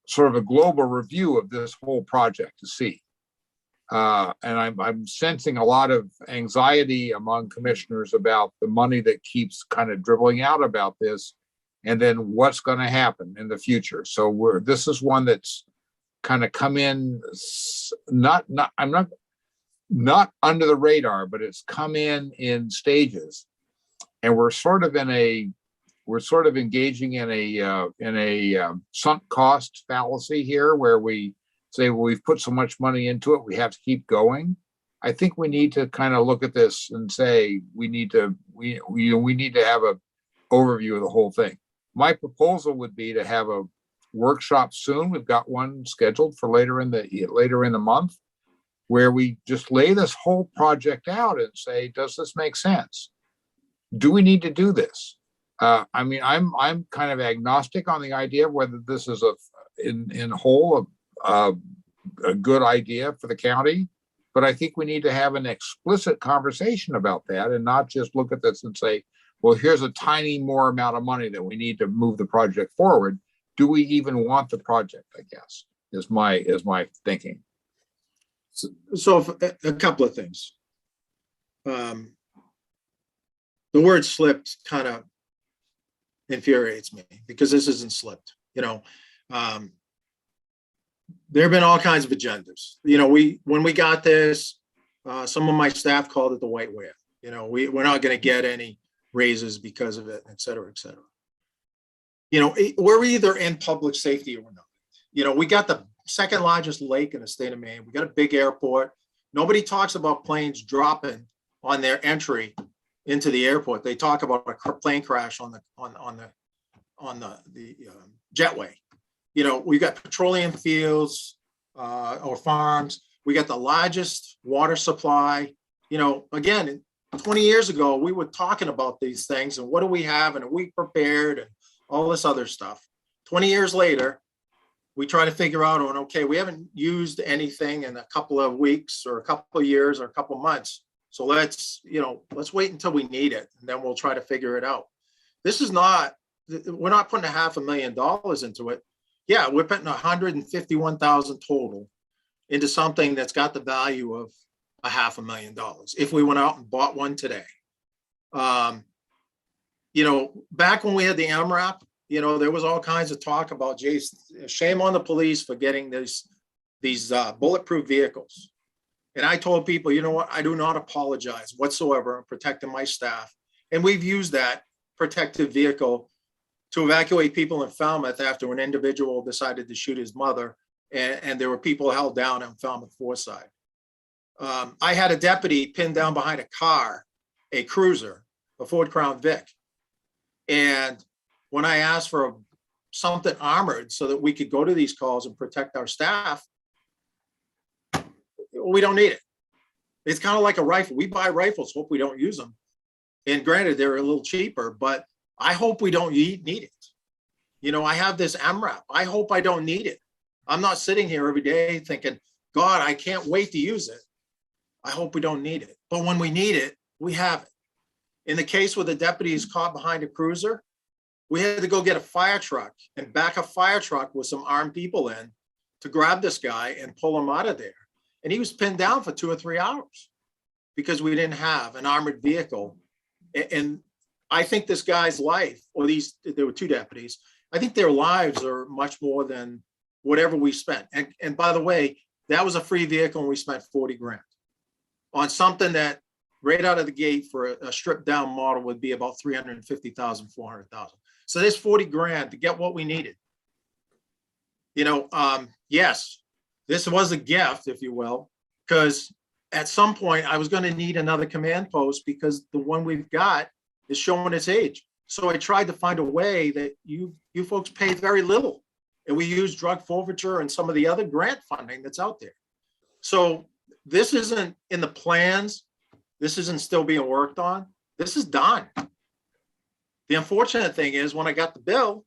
sort of a global review of this whole project to see. And I'm sensing a lot of anxiety among commissioners about the money that keeps kind of dribbling out about this, and then what's going to happen in the future. So this is one that's kind of come in not under the radar, but it's come in stages, and we're sort of engaging in a sunk cost fallacy here, where we say, well, we've put so much money into it, we have to keep going. I think we need to kind of look at this and say we need to have a overview of the whole thing. My proposal would be to have a workshop soon. We've got one scheduled for later in the month, where we just lay this whole project out and say, does this make sense? Do we need to do this? I mean, I'm kind of agnostic on the idea of whether this is in whole a good idea for the county, but I think we need to have an explicit conversation about that and not just look at this and say, well, here's a tiny more amount of money that we need to move the project forward. Do we even want the project, I guess, is my thinking. So a couple of things. The word slipped kind of infuriates me because this isn't slipped. there have been all kinds of agendas. When we got this, some of my staff called it the white whale. We're not going to get any raises because of it, et cetera, et cetera. We're either in public safety or not. We got the second largest lake in the state of Maine. We got a big airport. Nobody talks about planes dropping on their entry into the airport. They talk about a plane crash on the jetway. We got petroleum fields or farms. We got the largest water supply. Again, 20 years ago, we were talking about these things and what do we have and are we prepared and all this other stuff. 20 years later, we try to figure out, okay, we haven't used anything in a couple of weeks or a couple of years or a couple of months. So let's wait until we need it and then we'll try to figure it out. We're not putting $500,000 into it. Yeah, we're putting 151,000 total into something that's got the value of $500,000 if we went out and bought one today. Back when we had the MRAP, there was all kinds of talk about, shame on the police for getting these bulletproof vehicles. And I told people, you know what, I do not apologize whatsoever in protecting my staff. And we've used that protective vehicle to evacuate people in Falmouth after an individual decided to shoot his mother. And there were people held down on Falmouth Forsyth. I had a deputy pinned down behind a car, a cruiser, a Ford Crown Vic. And when I asked for something armored so that we could go to these calls and protect our staff, we don't need it. It's kind of like a rifle. We buy rifles, hope we don't use them. And granted, they're a little cheaper, but I hope we don't need it. I have this MRAP. I hope I don't need it. I'm not sitting here every day thinking, God, I can't wait to use it. I hope we don't need it. But when we need it, we have it. In the case where the deputy is caught behind a cruiser, we had to go get a fire truck and back a fire truck with some armed people in to grab this guy and pull him out of there. And he was pinned down for 2 or 3 hours because we didn't have an armored vehicle. And I think this guy's life, there were 2 deputies, I think their lives are much more than whatever we spent. And by the way, that was a free vehicle and we spent 40 grand on something that right out of the gate for a stripped down model would be about 350,000, 400,000. So there's 40 grand to get what we needed. Yes, this was a gift, if you will, because at some point I was going to need another command post because the one we've got is showing its age. So I tried to find a way that you folks pay very little. And we use drug forfeiture and some of the other grant funding that's out there. So this isn't in the plans. This isn't still being worked on. This is done. The unfortunate thing is when I got the bill,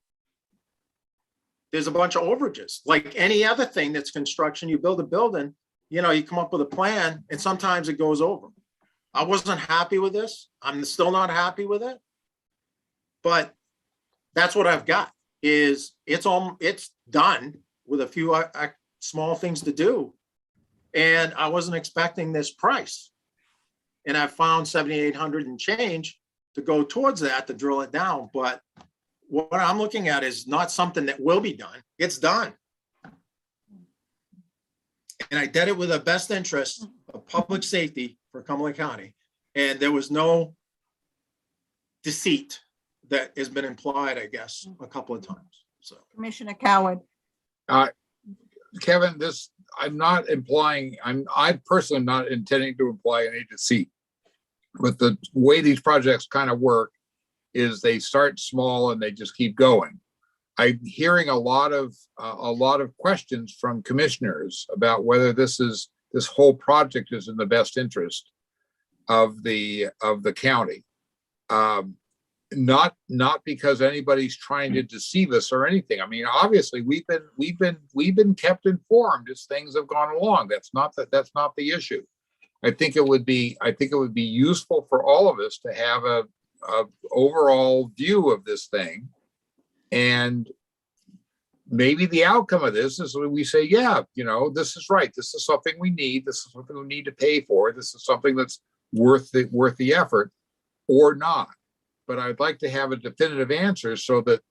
there's a bunch of overages. Like any other thing that's construction, you build a building, you come up with a plan and sometimes it goes over. I wasn't happy with this. I'm still not happy with it. But that's what I've got. It's done with a few small things to do. And I wasn't expecting this price. And I found 7,800 and change to go towards that to drill it down. But what I'm looking at is not something that will be done. It's done. And I did it with the best interest of public safety for Cumberland County. And there was no deceit that has been implied, I guess, a couple of times. So Commissioner Coward. Kevin, I'm not implying, I personally am not intending to imply any deceit. But the way these projects kind of work is they start small and they just keep going. I'm hearing a lot of questions from commissioners about whether this whole project is in the best interest of the county. Not because anybody's trying to deceive us or anything. I mean, obviously we've been kept informed as things have gone along. That's not the issue. I think it would be useful for all of us to have a overall view of this thing. And maybe the outcome of this is when we say, yeah, this is right. This is something we need. This is something we need to pay for. This is something that's worth the effort or not. But I'd like to have a definitive answer so that,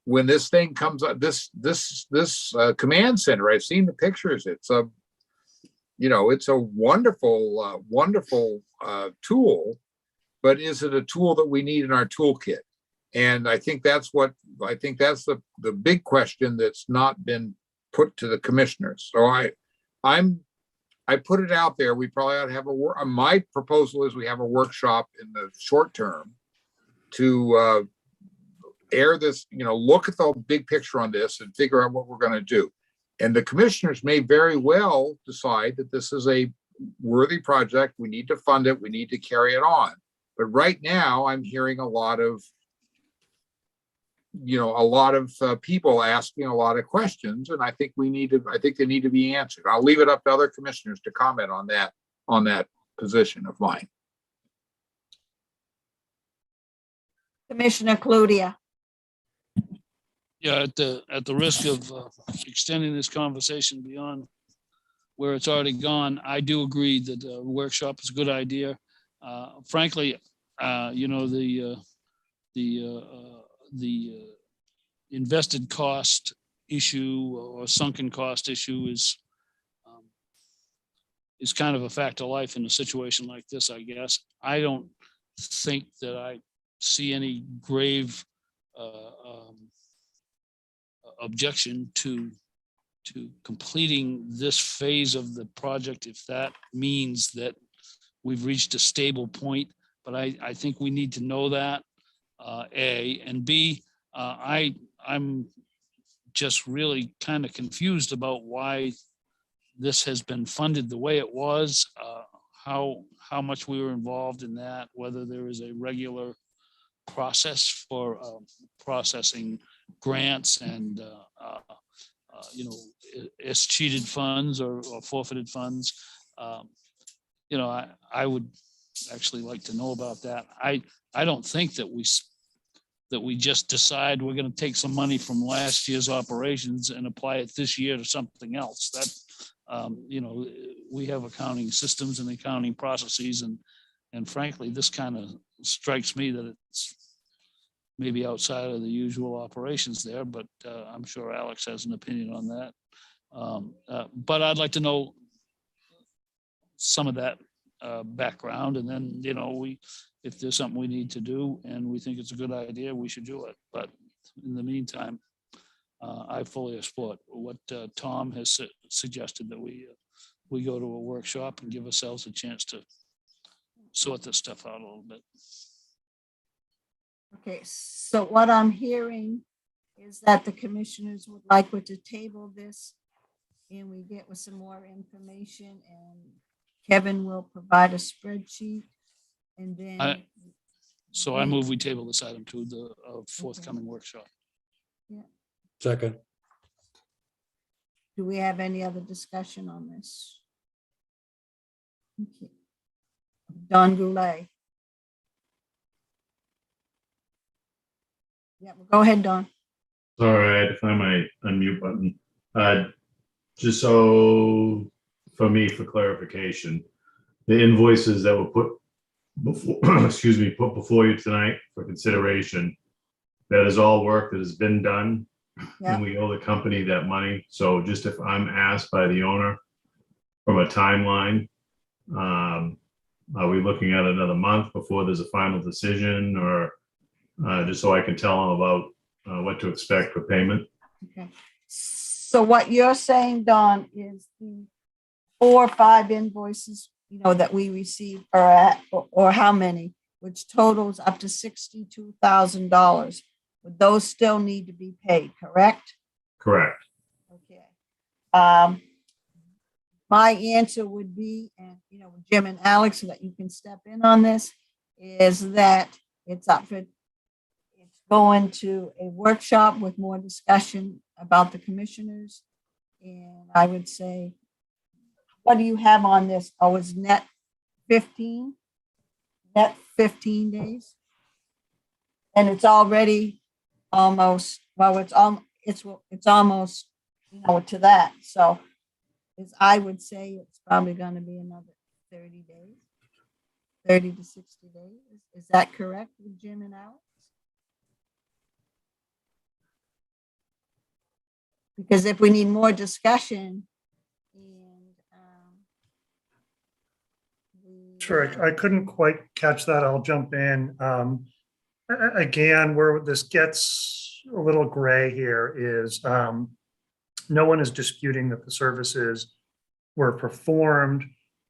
when this thing comes up, this command center, I've seen the pictures. It's a, it's a wonderful, wonderful tool, but is it a tool that we need in our toolkit? And I think that's the big question that's not been put to the commissioners. So I put it out there. We probably ought to have my proposal is we have a workshop in the short term to air this, look at the big picture on this and figure out what we're going to do. And the commissioners may very well decide that this is a worthy project. We need to fund it. We need to carry it on. But right now I'm hearing a lot of people asking a lot of questions, and I think they need to be answered. I'll leave it up to other commissioners to comment on that position of mine. Commissioner Cludier. Yeah, at the risk of extending this conversation beyond where it's already gone, I do agree that a workshop is a good idea. Frankly, the invested cost issue or sunken cost issue is kind of a fact of life in a situation like this, I guess. I don't think that I see any grave objection to completing this phase of the project if that means that we've reached a stable point. But I think we need to know that, A, and B, I'm just really kind of confused about why this has been funded the way it was, how much we were involved in that, whether there is a regular process for processing grants and cheated funds or forfeited funds. I would actually like to know about that. I don't think that we just decide we're going to take some money from last year's operations and apply it this year to something else. That we have accounting systems and accounting processes, and frankly, this kind of strikes me that it's maybe outside of the usual operations there, but I'm sure Alex has an opinion on that. But I'd like to know some of that background, and then, if there's something we need to do and we think it's a good idea, we should do it. But in the meantime, I fully support what Tom has suggested, that we go to a workshop and give ourselves a chance to sort this stuff out a little bit. Okay, so what I'm hearing is that the commissioners would like to table this and we get with some more information, and Kevin will provide a spreadsheet, and then. So I move we table this item to the forthcoming workshop. Second. Do we have any other discussion on this? Okay. Don Goulet. Yeah, well, go ahead, Don. Sorry, I had to find my unmute button. Just so for me, for clarification, the invoices that were put before, put before you tonight for consideration, that is all work that has been done, Yeah. and we owe the company that money. So just if I'm asked by the owner from a timeline, are we looking at another month before there's a final decision, or just so I can tell them about what to expect for payment? Okay. So what you're saying, Don, is the 4 or 5 invoices, that we received are at, or how many, which totals up to $62,000. Would those still need to be paid, correct? Correct. Okay. My answer would be, and Jim and Alex, so that you can step in on this, is that it's going to a workshop with more discussion about the commissioners. And I would say, what do you have on this? Oh, it's net 15 days. And it's already almost, it's almost, to that. So I would say it's probably going to be another 30 days, 30 to 60 days. Is that correct with Jim and Alex? Because if we need more discussion and, Sure, I couldn't quite catch that. I'll jump in. Again, where this gets a little gray here is no one is disputing that the services were performed.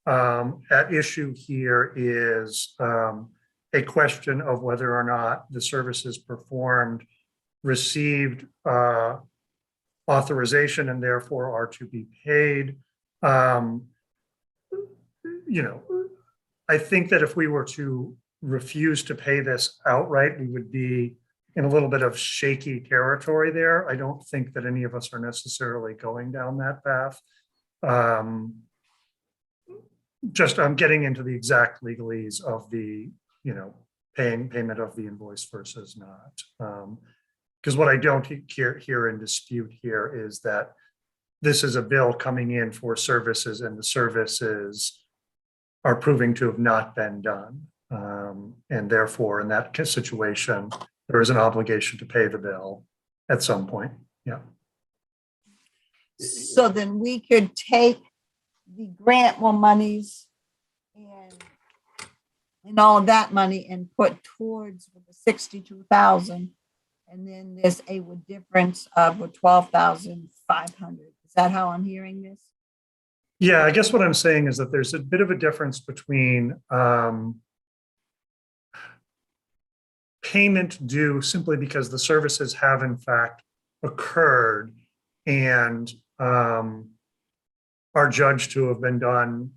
At issue here is a question of whether or not the services performed received authorization and therefore are to be paid. You know, I think that if we were to refuse to pay this outright, we would be in a little bit of shaky territory there. I don't think that any of us are necessarily going down that path. Just I'm getting into the exact legalese of the, you know, payment of the invoice versus not. Because what I don't hear in dispute here is that this is a bill coming in for services and the services are proving to have not been done. And therefore, in that situation, there is an obligation to pay the bill at some point. Yeah. so then we could take the grant monies and all of that money and put towards the 62,000. And then there's a difference of 12,500. Is that how I'm hearing this? Yeah, I guess what I'm saying is that there's a bit of a difference between payment due simply because the services have in fact occurred and are judged to have been done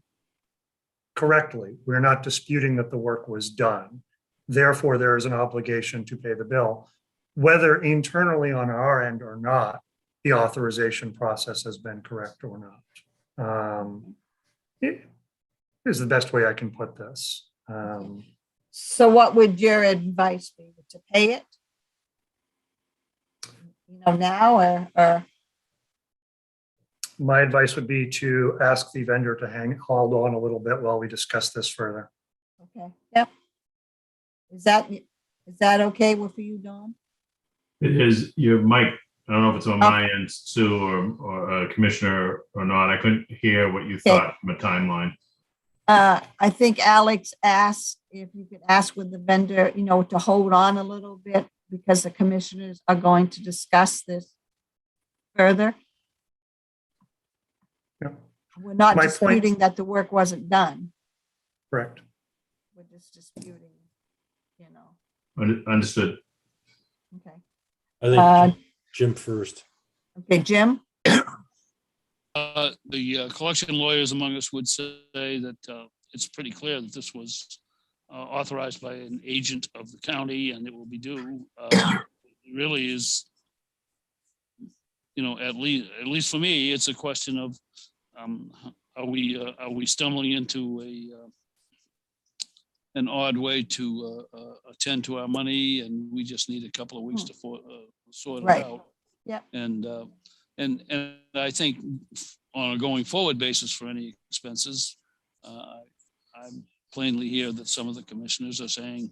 correctly. We're not disputing that the work was done. Therefore, there is an obligation to pay the bill. Whether internally on our end or not, the authorization process has been correct or not. It is the best way I can put this. So what would your advice be? To pay it? You know, now or My advice would be to ask the vendor to hold on a little bit while we discuss this further. okay, yep. Is that okay with you, Dawn? It is your mic. I don't know if it's on my end, Sue, or Commissioner or not. I couldn't hear what you thought from a timeline. I think Alex asked if you could ask with the vendor, you know, to hold on a little bit because the commissioners are going to discuss this further. Yeah. We're not My point- disputing that the work wasn't done. Correct. We're just disputing, you know, Understood. okay. I think Jim first. Okay, Jim? The collection lawyers among us would say that it's pretty clear that this was authorized by an agent of the county and it will be due. It really is, you know, at least for me, it's a question of are we stumbling into an odd way to attend to our money, and we just need a couple of weeks to sort it Right. out. Yeah. And I think on a going forward basis for any expenses, I plainly hear that some of the commissioners are saying,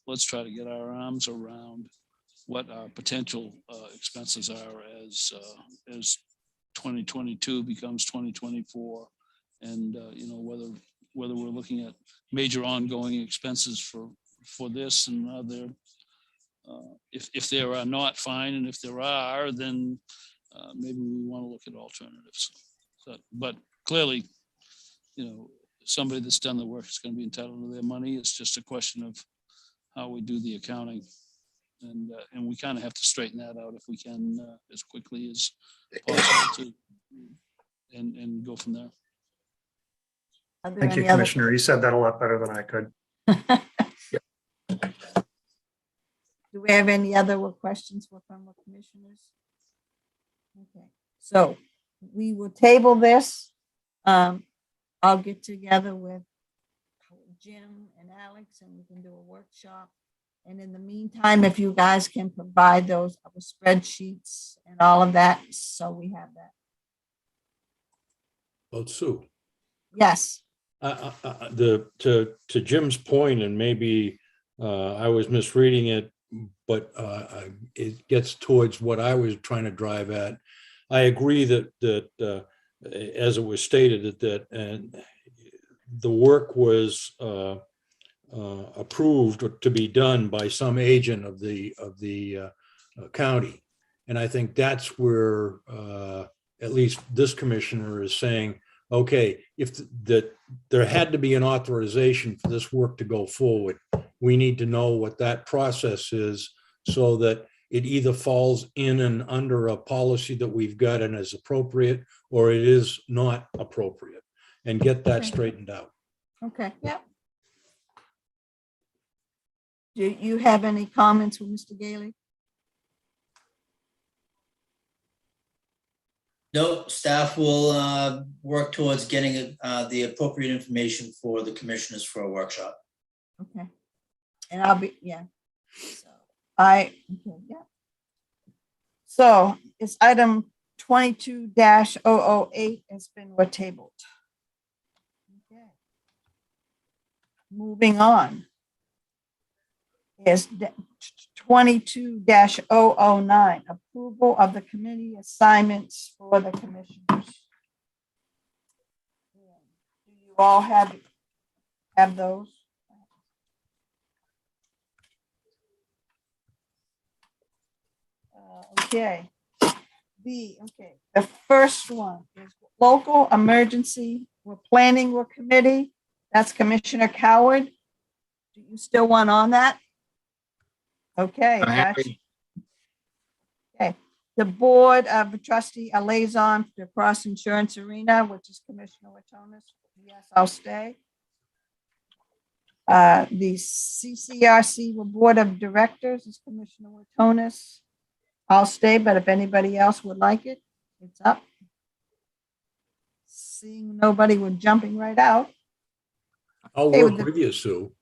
let's try to get our arms around what our potential expenses are as 2022 becomes 2024, and you know, whether we're looking at major ongoing expenses for this and other. If there are not, fine, and if there are, then maybe we want to look at alternatives. So, but clearly, you know, somebody that's done the work is going to be entitled to their money. It's just a question of how we do the accounting, and we kind of have to straighten that out if we can as quickly as possible to, and go from there. Are there Thank you, any other- Commissioner. You said that a lot better than I could. Do we have any other questions from the commissioners? Okay, so we will table this. I'll get together with Jim and Alex and we can do a workshop. And in the meantime, if you guys can provide those other spreadsheets and all of that, so we have that. Well, Sue, Yes, to Jim's point, and maybe I was misreading it, it gets towards what I was trying to drive at. I agree that as it was stated that the work was approved to be done by some agent of the county. And I think that's where at least this commissioner is saying, okay, if there had to be an authorization for this work to go forward, we need to know what that process is so that it either falls in and under a policy that we've got and is appropriate, or it is not appropriate, and get that straightened out. Okay, yep. Do you have any comments with Mr. Gailey? No, staff will work towards getting the appropriate information for the commissioners for a workshop. Okay. And I'll be, yeah. So okay, yeah. So it's item 22-008 has been tabled. Okay. Moving on. Is 22-009, approval of the committee assignments for the commissioners. Do you all have those? Okay. The first one is local emergency. We're planning with committee. That's Commissioner Coward. Do you still want on that? Okay. I'm happy. Okay. The Board of Trustee liaison for the Cross Insurance Arena, which is Commissioner Watonis. Yes, I'll stay. The CCRC Board of Directors is Commissioner Watonis. I'll stay, but if anybody else would like it, it's up. Seeing nobody, we're jumping right out. I'll Okay, work with you, Sue.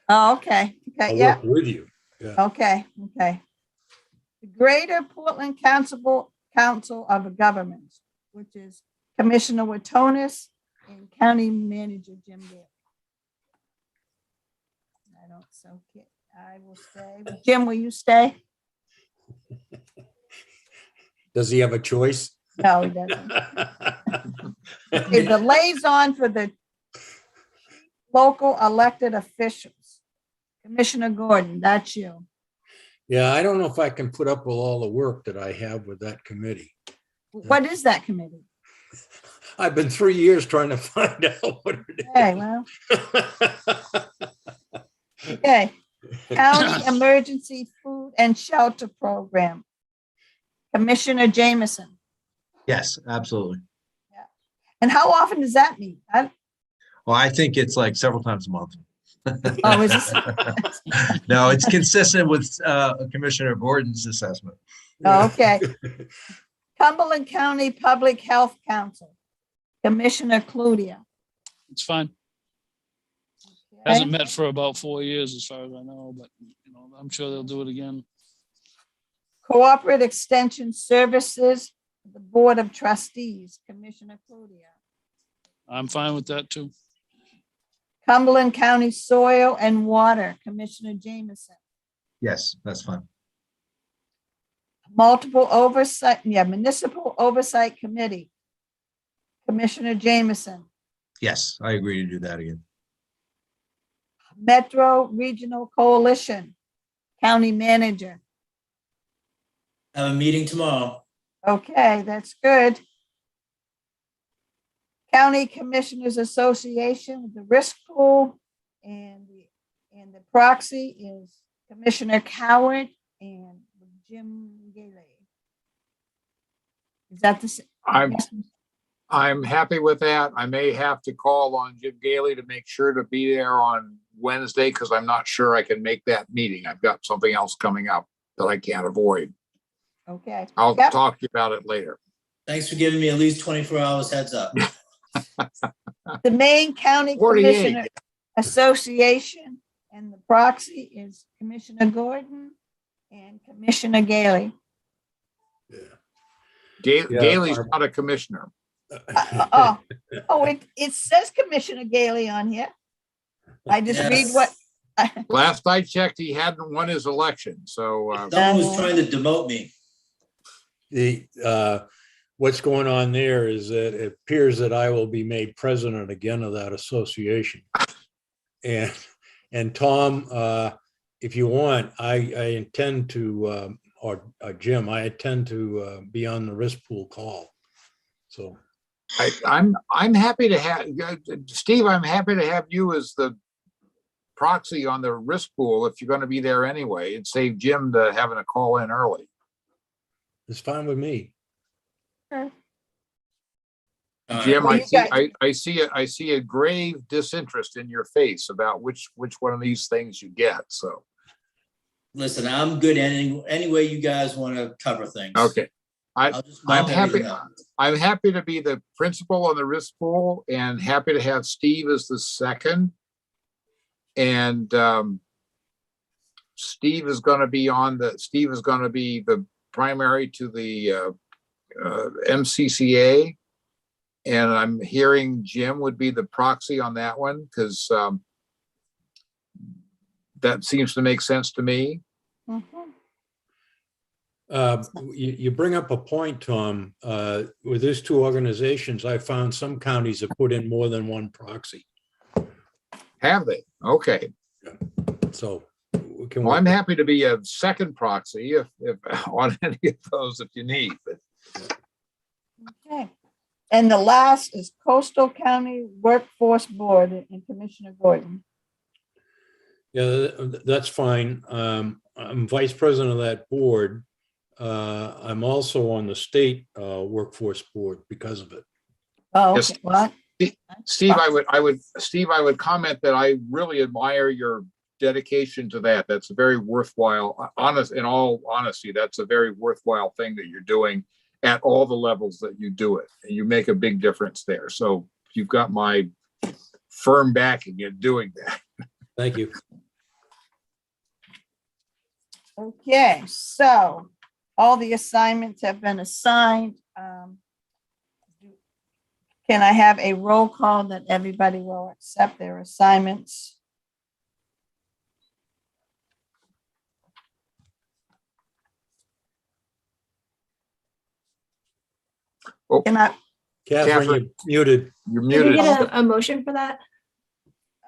Oh, okay. Okay, I'll yeah. work with you. Yeah. Okay, okay. The Greater Portland Council of Governments, which is Commissioner Watonis and County Manager Jim Gale. I will stay. Jim, will you stay? Does he have a choice? No, he doesn't. Okay, the liaison for the local elected officials. Commissioner Gordon, that's you. Yeah, I don't know if I can put up with all the work that I have with that committee. What is that committee? I've been 3 years trying to find out what it is. Okay, well. Okay, County Emergency Food and Shelter Program. Commissioner Jameson. Yes, absolutely. And how often does that meet? Well, I think it's like several times a month. Oh, is this? No, it's consistent with Commissioner Gordon's assessment. Oh, okay. Cumberland County Public Health Council. Commissioner Cludier. It's fine. Okay. Hasn't met for about 4 years as far as I know, but I'm sure they'll do it again. Corporate Extension Services, the Board of Trustees, Commissioner Cludier. I'm fine with that too. Cumberland County Soil and Water, Commissioner Jameson. Yes, that's fine. Municipal Oversight Committee, Commissioner Jameson. Yes, I agree to do that again. Metro Regional Coalition, County Manager. Have a meeting tomorrow. Okay, that's good. County Commissioners Association, the risk pool, and the proxy is Commissioner Coward and Jim Gailey. Is that the same? I'm happy with that. I may have to call on Jim Gailey to make sure to be there on Wednesday because I'm not sure I can make that meeting. I've got something else coming up that I can't avoid. Okay. I'll Yep. talk to you about it later. Thanks for giving me at least 24 hours heads up. The Maine County 48. Commissioner Association and the proxy is Commissioner Gordon and Commissioner Gailey. Gailey's not a commissioner. It says Commissioner Gailey on here. I just read Last I checked, he hadn't won his election, so, Someone was trying to demote me. What's going on there is that it appears that I will be made president again of that association. And Tom, if you want, I intend to, or Jim, I intend to be on the risk pool call. So I'm happy to have, Steve, I'm happy to have you as the proxy on the risk pool if you're going to be there anyway. It'd save Jim to having to call in early. it's fine with me. Jim, Well, I see a grave disinterest in your face about which one of these things you get, so. Listen, I'm good any way you guys want to cover things. Okay. I'll just I'm mop happy. everything up. I'm happy to be the principal on the risk pool and happy to have Steve as the second. And Steve is going to be the primary to the MCCA. And I'm hearing Jim would be the proxy on that one because that seems to make sense to me. Mhm. You bring up a point, Tom. With these two organizations, I found some counties have put in more than one proxy. Have they? Okay. So we can. Well, I'm work- happy to be a second proxy if on any of those if you need. But Okay. And the last is Coastal County Workforce Board and Commissioner Gordon. Yeah, that's fine. I'm vice president of that board. I'm also on the state workforce board because of it. Oh, Yes. okay. What? Steve, I would comment that I really admire your dedication to that. That's a very worthwhile, in all honesty, that's a very worthwhile thing that you're doing at all the levels that you do it. And you make a big difference there. So you've got my firm backing in doing that. Thank you. Okay, so all the assignments have been assigned. Can I have a roll call that everybody will accept their assignments? Oh. Can I, Catherine, you're muted. You're Can we muted. get a motion for that?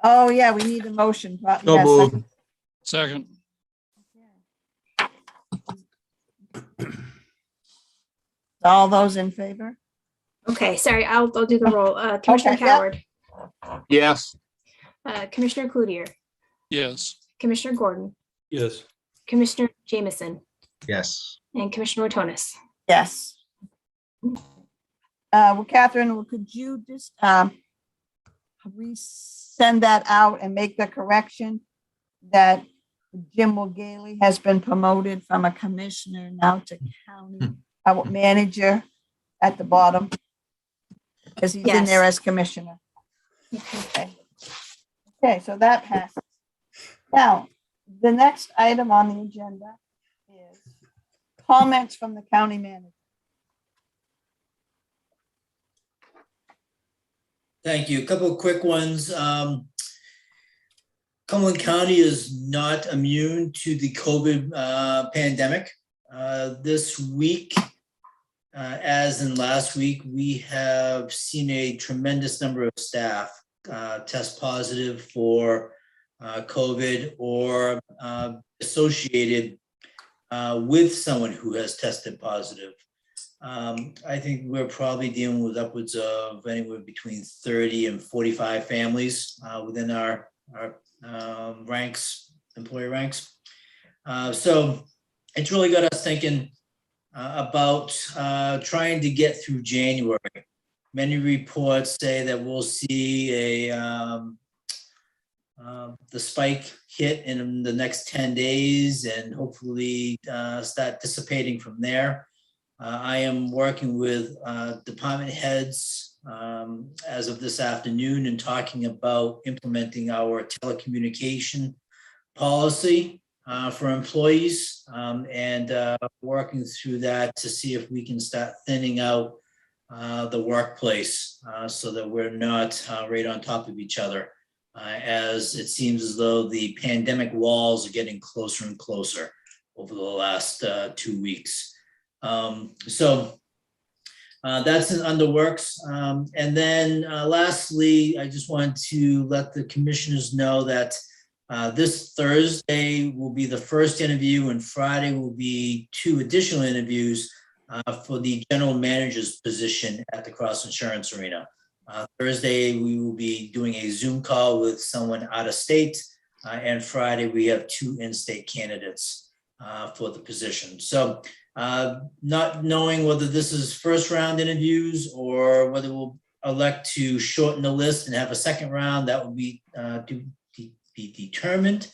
oh yeah, we need a motion. but So yes, moved. Second, all those in favor? Okay, sorry, I'll do the roll. Commissioner Okay, yeah. Coward, Yes. Commissioner Cloutier, yes. Commissioner Gordon, Yes. Commissioner Jameson, Yes. and Commissioner Tonis. Yes. Well, Catherine, could you just resend that out and make the correction that Jim Gailey has been promoted from a commissioner now to county manager at the bottom? Because he's in there Yes. as commissioner. Okay. Okay, so that passes. Now, the next item on the agenda is comments from the county manager. Thank you. A couple of quick ones. Cumberland County is not immune to the COVID pandemic. This week, as in last week, we have seen a tremendous number of staff test positive for COVID or associated with someone who has tested positive. I think we're probably dealing with upwards of anywhere between 30 and 45 families within our ranks, employee ranks. So it's really got us thinking about trying to get through January. Many reports say that we'll see the spike hit in the next 10 days and hopefully start dissipating from there. I am working with department heads as of this afternoon and talking about implementing our telecommunication policy for employees and working through that to see if we can start thinning out the workplace so that we're not right on top of each other. as it seems as though the pandemic walls are getting closer and closer over the last 2 weeks. That's under works. And then lastly, I just wanted to let the commissioners know that this Thursday will be the first interview, and Friday will be 2 additional interviews for the general manager's position at the Cross Insurance Arena. Thursday, we will be doing a Zoom call with someone out of state, and Friday, we have 2 in-state candidates for the position. So not knowing whether this is first round interviews or whether we'll elect to shorten the list and have a second round, that will be determined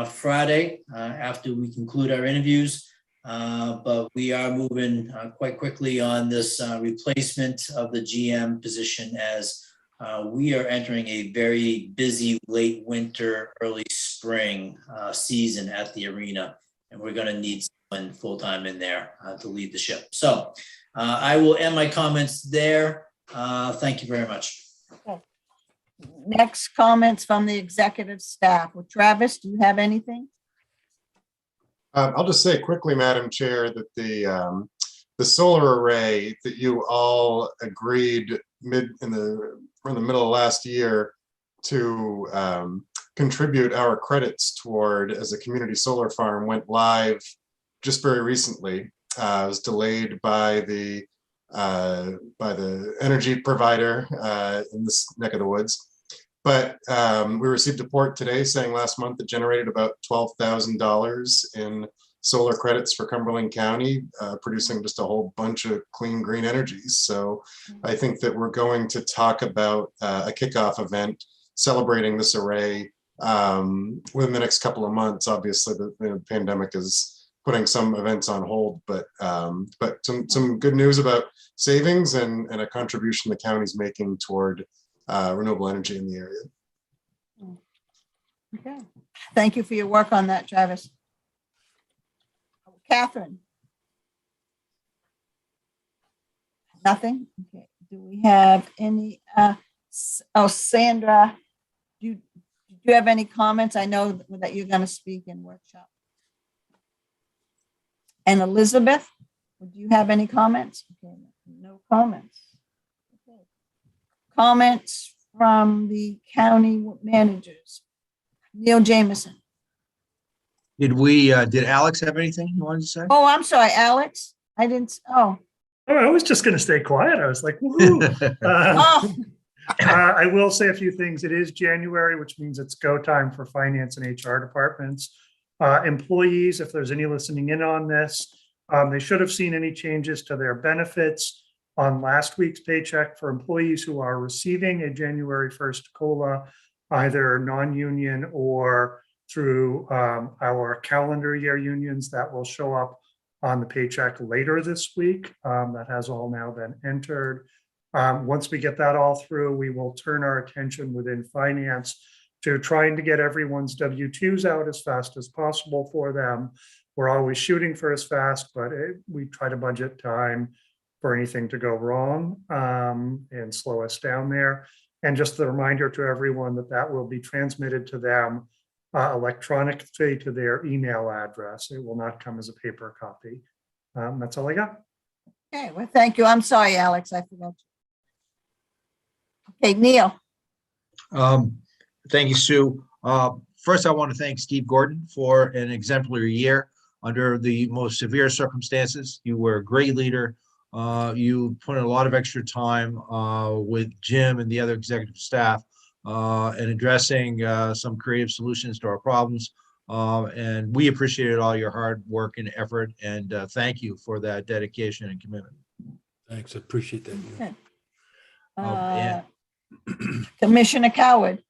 Friday after we conclude our interviews. But we are moving quite quickly on this replacement of the GM position, as we are entering a very busy late winter, early spring season at the arena, and we're going to need someone full-time in there to lead the ship. So I will end my comments there. Thank you very much. Next, comments from the executive staff. Well, Travis, do you have anything? I'll just say quickly, Madam Chair, that the solar array that you all agreed in the middle of last year to contribute our credits toward as a community solar farm went live just very recently. It was delayed by the energy provider in this neck of the woods. But we received a report today saying last month it generated about $12,000 in solar credits for Cumberland County, producing just a whole bunch of clean green energies. So I think that we're going to talk about a kickoff event celebrating this array within the next couple of months. Obviously, the pandemic is putting some events on hold, but some good news about savings and a contribution the county's making toward renewable energy in the area. Okay. Thank you for your work on that, Travis. Catherine? Nothing? Okay. Do we have any, Sandra, do you have any comments? I know that you're going to speak in workshop. And Elizabeth, do you have any comments? Okay. No comments. Okay. Comments from the county managers. Neil Jameson. Did Alex have anything you wanted to say? Oh, I'm sorry, Alex. I didn't, Oh, I was just going to stay quiet. I was like, woohoo. oh, I will say a few things. It is January, which means it's go time for finance and HR departments. Employees, if there's any listening in on this, they should have seen any changes to their benefits on last week's paycheck for employees who are receiving a January 1st COLA, either non-union or through our calendar year unions. That will show up on the paycheck later this week. That has all now been entered. Once we get that all through, we will turn our attention within finance to trying to get everyone's W-2s out as fast as possible for them. We're always shooting for as fast, but we try to budget time for anything to go wrong and slow us down there. And just a reminder to everyone that that will be transmitted to them electronically to their email address. It will not come as a paper copy. That's all I got. okay. Well, thank you. I'm sorry, Alex. I forgot. Okay, Neil. Thank you, Sue. First, I want to thank Steve Gordon for an exemplary year under the most severe circumstances. You were a great leader. You put in a lot of extra time with Jim and the other executive staff and addressing some creative solutions to our problems. And we appreciated all your hard work and effort, and thank you for that dedication and commitment. Thanks, I appreciate that. Okay. And Commissioner Coward.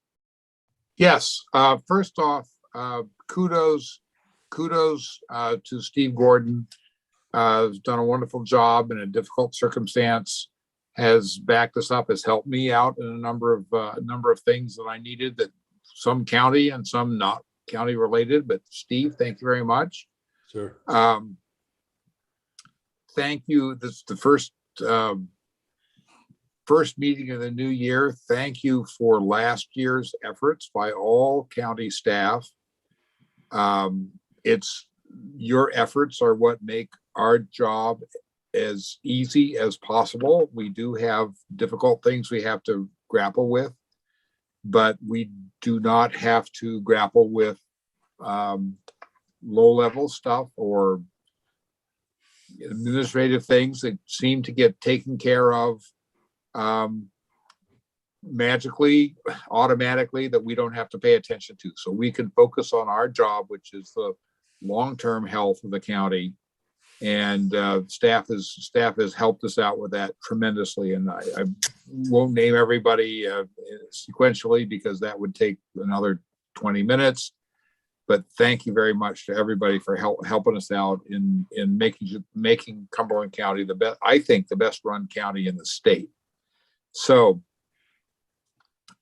Yes, first off, kudos to Steve Gordon. Has done a wonderful job in a difficult circumstance, has backed us up, has helped me out in a number of things that I needed, that some county and some not county related. But Steve, thank you very much. Sure. Thank you. This is the first first meeting of the new year. Thank you for last year's efforts by all county staff. It's your efforts are what make our job as easy as possible. We do have difficult things we have to grapple with, but we do not have to grapple with low-level stuff or administrative things that seem to get taken care of magically, automatically, that we don't have to pay attention to. So we can focus on our job, which is the long-term health of the county. And staff has helped us out with that tremendously. And I won't name everybody sequentially because that would take another 20 minutes. But thank you very much to everybody for helping us out in making Cumberland County the best, I think, the best run county in the state. So,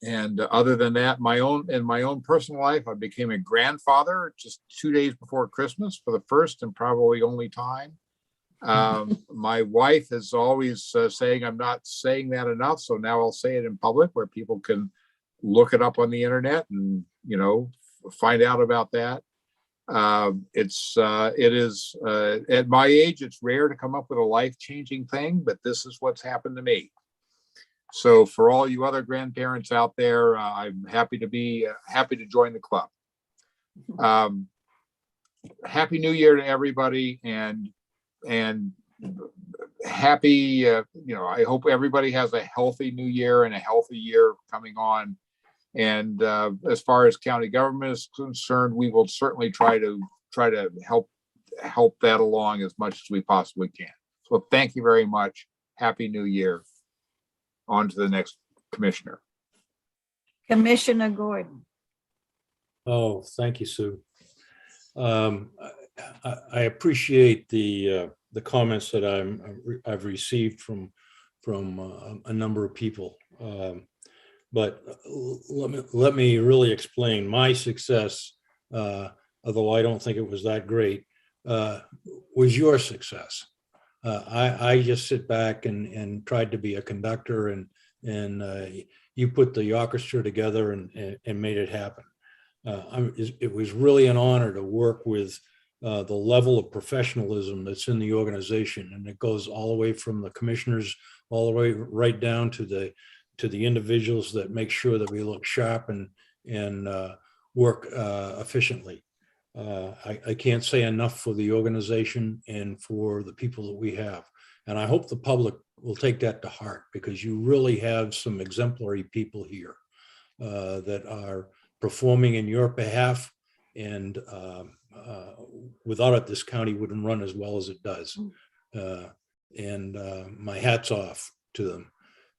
and other than that, in my own personal life, I became a grandfather just 2 days before Christmas for the first and probably only time. My wife is always saying I'm not saying that enough, so now I'll say it in public where people can look it up on the internet and, you know, find out about that. It is at my age, it's rare to come up with a life-changing thing, but this is what's happened to me. So for all you other grandparents out there, I'm happy to join the club. Happy New Year to everybody, and happy, you know, I hope everybody has a healthy new year and a healthy year coming on. And as far as county government is concerned, we will certainly try to help that along as much as we possibly can. So thank you very much. Happy New Year. On to the next commissioner. Commissioner Gordon. Oh, thank you, Sue. I appreciate the comments that I've received from a number of people. But let me really explain my success, although I don't think it was that great, was your success. I just sit back and tried to be a conductor, and you put the orchestra together and made it happen. It was really an honor to work with the level of professionalism that's in the organization, and it goes all the way from the commissioners all the way right down to the individuals that make sure that we look sharp and work efficiently. I can't say enough for the organization and for the people that we have. And I hope the public will take that to heart, because you really have some exemplary people here that are performing in your behalf. And without it, this county wouldn't run as well as it does. And my hat's off to them.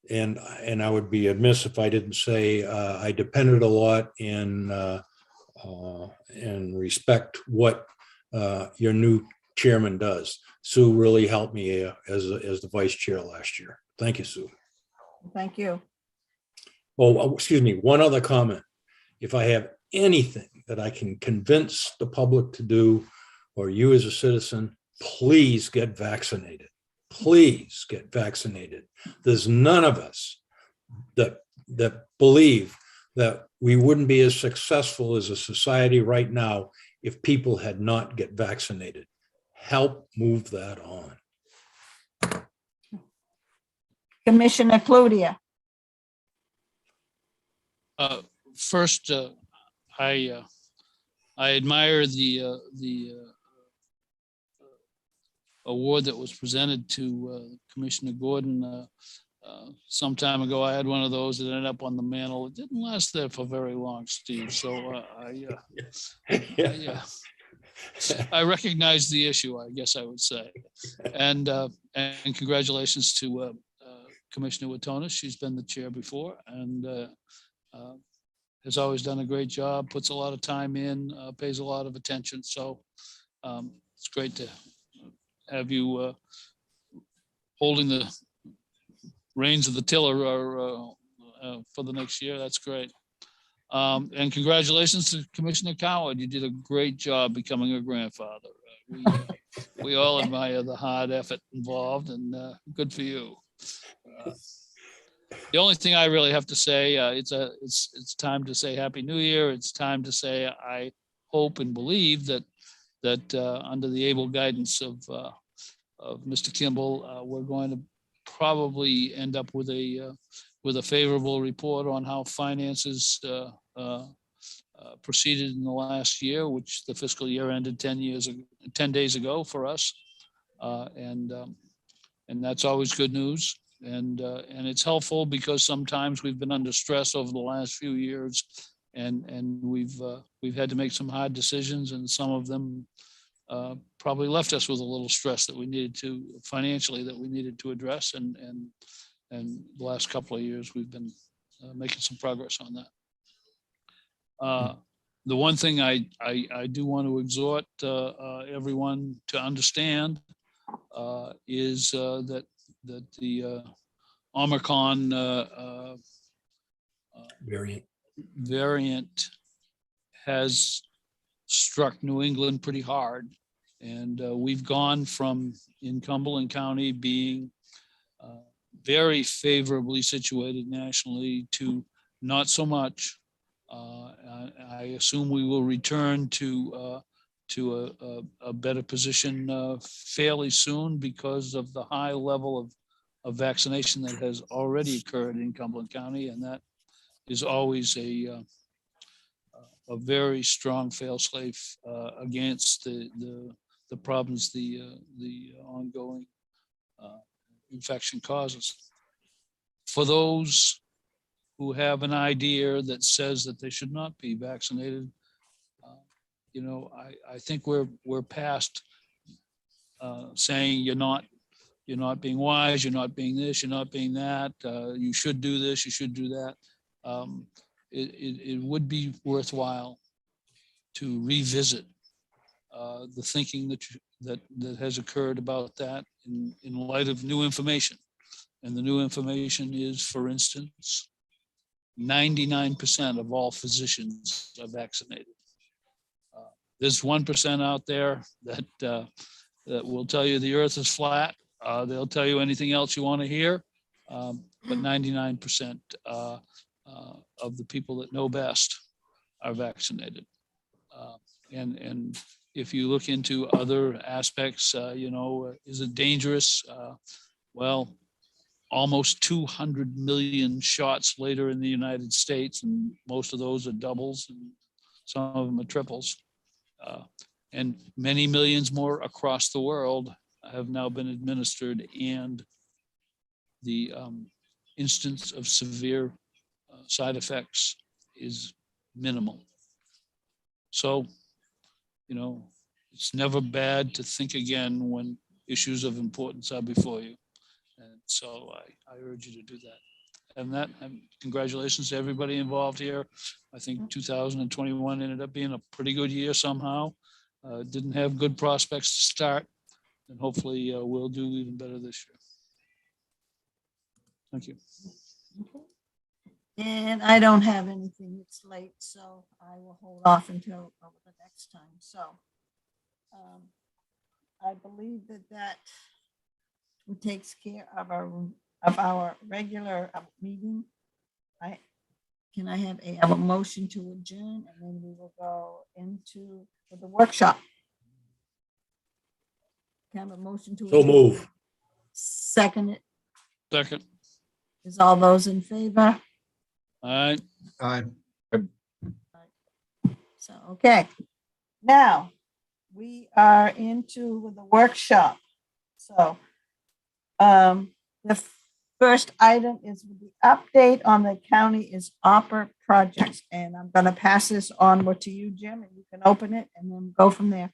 And I would be amiss if I didn't say I depended a lot and respect what your new chairman does. Sue really helped me as the vice chair last year. Thank you, Sue. Thank you. Oh, excuse me. One other comment. If I have anything that I can convince the public to do, or you as a citizen, please get vaccinated. Please get vaccinated. There's none of us that believe that we wouldn't be as successful as a society right now if people had not get vaccinated. Help move that on. Commissioner Cloutier. First, I admire the award that was presented to Commissioner Gordon some time ago. I had one of those that ended up on the mantle. It didn't last there for very long, Steve. So I recognize the issue, I guess I would say. And congratulations to Commissioner Watonis. She's been the chair before and has always done a great job, puts a lot of time in, pays a lot of attention. So it's great to have you holding the reins of the tiller for the next year. That's great. And congratulations to Commissioner Coward. You did a great job becoming a grandfather. We all admire the hard effort involved, and good for you. The only thing I really have to say, it's time to say Happy New Year. It's time to say I hope and believe that under the able guidance of Mr. Kimball, we're going to probably end up with a favorable report on how finances proceeded in the last year, which the fiscal year ended 10 days ago for us, and that's always good news. And it's helpful because sometimes we've been under stress over the last few years, and we've had to make some hard decisions, and some of them probably left us with a little stress that we needed to financially address. And the last couple of years we've been making some progress on that. The one thing I do want to exhort everyone to understand is that the Omicron variant has struck New England pretty hard. And we've gone from, in Cumberland County, being very favorably situated nationally to not so much. I assume we will return to a better position fairly soon because of the high level of vaccination that has already occurred in Cumberland County, and that is always a very strong fail-safe against the problems the ongoing infection causes. For those who have an idea that says that they should not be vaccinated, I think we're past saying you're not being wise, you're not being this, you're not being that, you should do this, you should do that. It would be worthwhile to revisit the thinking that has occurred about that in light of new information. And the new information is, for instance, 99% of all physicians are vaccinated. There's 1% out there that will tell you the earth is flat. They'll tell you anything else you want to hear. But 99% of the people that know best are vaccinated. And if you look into other aspects, is it dangerous? Well, almost 200 million shots later in the United States, and most of those are doubles, and some of them are triples. And many millions more across the world have now been administered, and the instance of severe side effects is minimal. So, it's never bad to think again when issues of importance are before you. And so I urge you to do that. And congratulations to everybody involved here. I think 2021 ended up being a pretty good year somehow. Didn't have good prospects to start, and hopefully we'll do even better this year. Thank you. And I don't have anything. It's late, so I will hold off until the next time. So I believe that takes care of our regular meeting. Can I have a motion to adjourn, and then we will go into the workshop. Can I have a motion to So adjourn? move. Second it. Second. Is all those in favor? All right. So, okay. Now we are into the workshop. So the first item is the update on the county's opera projects. And I'm going to pass this onward to you, Jim, and you can open it and then go from there.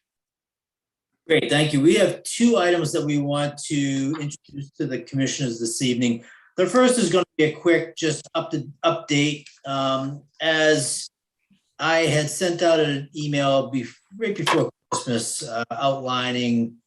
Great, thank you. We have two items that we want to introduce to the commissioners this evening. The first is going to be a quick update. As I had sent out an email right before Christmas outlining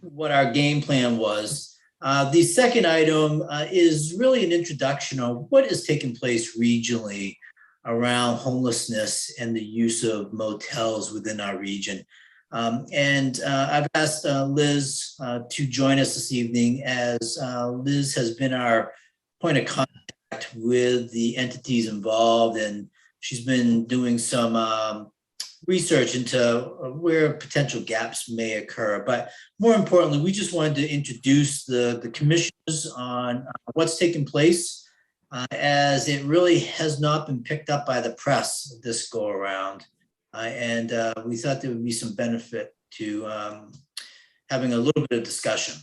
what our game plan was. The second item is really an introduction of what is taking place regionally around homelessness and the use of motels within our region. I've asked Liz to join us this evening, as Liz has been our point of contact with the entities involved, and she's been doing some research into where potential gaps may occur. But more importantly, we just wanted to introduce the commissioners on what's taking place, as it really has not been picked up by the press this go around. And we thought there would be some benefit to having a little bit of discussion.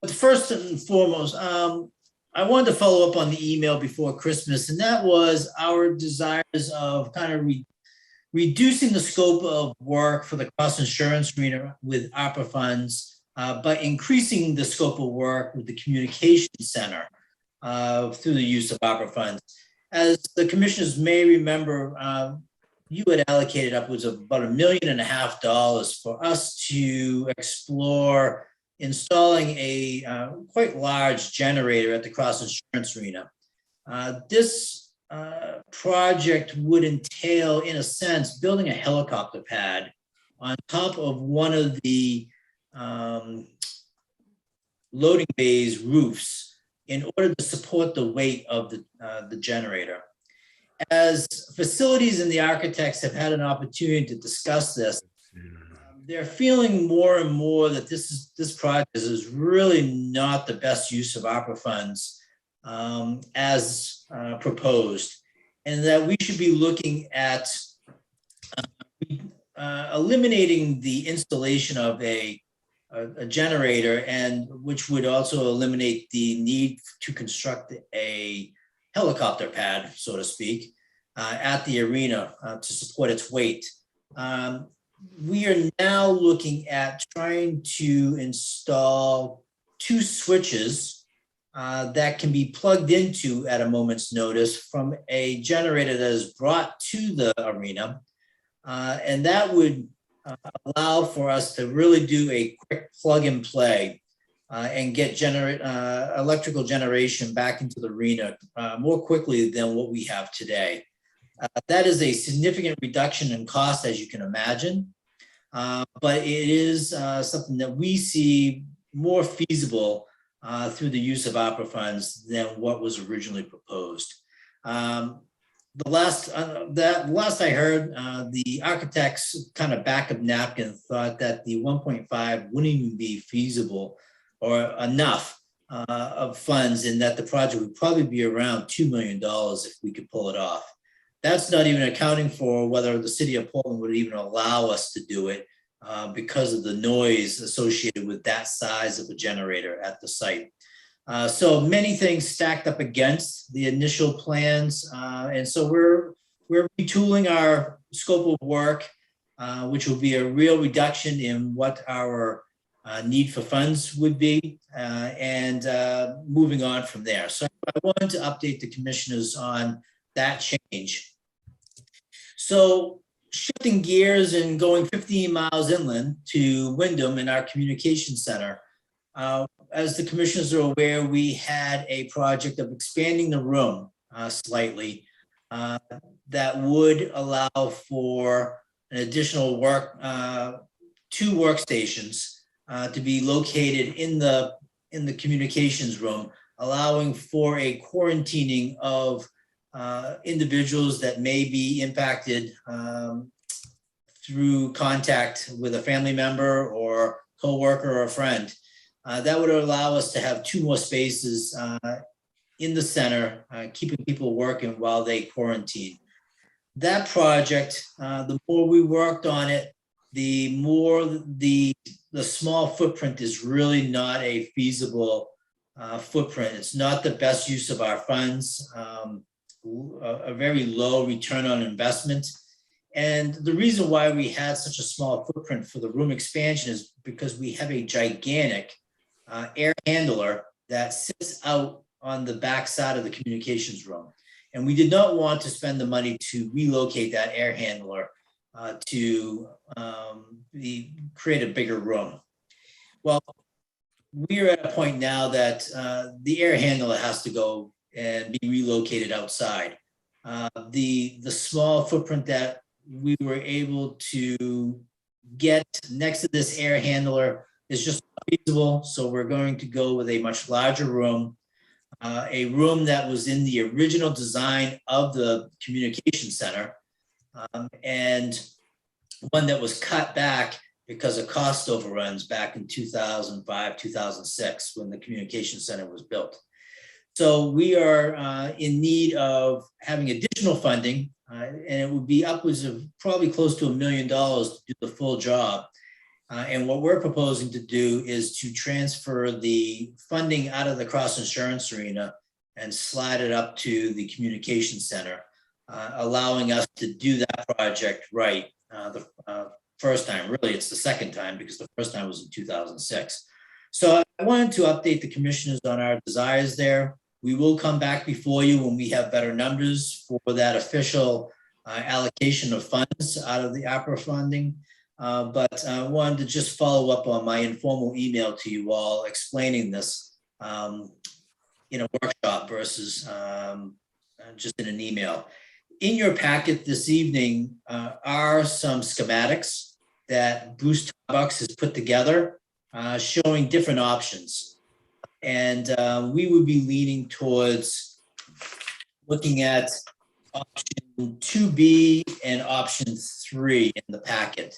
But first and foremost, I wanted to follow up on the email before Christmas, and that was our desires of kind of reducing the scope of work for the cross insurance arena with ARPA funds, but increasing the scope of work with the communication center through the use of ARPA funds. As the commissioners may remember, you had allocated upwards of about $1.5 million for us to explore installing a quite large generator at the cross insurance arena. This project would entail, in a sense, building a helicopter pad on top of one of the loading bay's roofs in order to support the weight of the generator. As facilities and the architects have had an opportunity to discuss this, they're feeling more and more that this project is really not the best use of ARPA funds as proposed, and that we should be looking at eliminating the installation of a generator, and which would also eliminate the need to construct a helicopter pad, so to speak, at the arena to support its weight. We are now looking at trying to install 2 switches that can be plugged into at a moment's notice from a generator that is brought to the arena. And that would allow for us to really do a quick plug and play and get electrical generation back into the arena more quickly than what we have today. That is a significant reduction in cost, as you can imagine, but it is something that we see more feasible through the use of ARPA funds than what was originally proposed. The last I heard, the architects kind of backup napkin thought that the 1.5 wouldn't even be feasible or enough of funds, and that the project would probably be around $2 million if we could pull it off. That's not even accounting for whether the city of Portland would even allow us to do it because of the noise associated with that size of a generator at the site. So many things stacked up against the initial plans. And so we're retooling our scope of work, which will be a real reduction in what our need for funds would be, and moving on from there. So I wanted to update the commissioners on that change. So shifting gears and going 15 miles inland to Wyndham in our communication center. As the commissioners are aware, we had a project of expanding the room slightly that would allow for an additional 2 workstations to be located in the communications room, allowing for a quarantining of individuals that may be impacted through contact with a family member or coworker or a friend. That would allow us to have 2 more spaces in the center, keeping people working while they quarantine. That project, the more we worked on it, the more the small footprint is really not a feasible footprint. It's not the best use of our funds, a very low return on investment. And the reason why we had such a small footprint for the room expansion is because we have a gigantic air handler that sits out on the back side of the communications room. And we did not want to spend the money to relocate that air handler to create a bigger room. Well, we are at a point now that the air handler has to go and be relocated outside. The small footprint that we were able to get next to this air handler is just feasible. So we're going to go with a much larger room a room that was in the original design of the communication center, and one that was cut back because of cost overruns back in 2005, 2006, when the communication center was built. So we are in need of having additional funding, and it would be upwards of probably close to $1 million to do the full job. And what we're proposing to do is to transfer the funding out of the cross insurance arena and slide it up to the communication center, allowing us to do that project right the first time. Really, it's the second time because the first time was in 2006. So I wanted to update the commissioners on our desires there. We will come back before you when we have better numbers for that official allocation of funds out of the APRA funding. But I wanted to just follow up on my informal email to you all explaining this in a workshop versus just in an email. In your packet this evening are some schematics that Bruce Tarbucks has put together showing different options. And we would be leaning towards looking at option 2B and option 3 in the packet.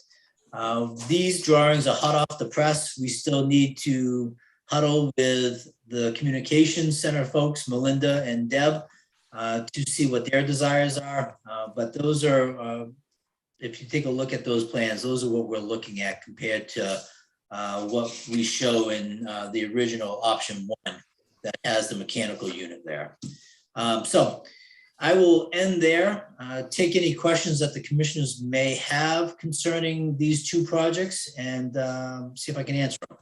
These drawings are hot off the press. We still need to huddle with the communications center folks, Melinda and Deb, to see what their desires are. But those are, if you take a look at those plans, those are what we're looking at compared to what we show in the original option 1 that has the mechanical unit there. So I will end there. Take any questions that the commissioners may have concerning these two projects and see if I can answer them.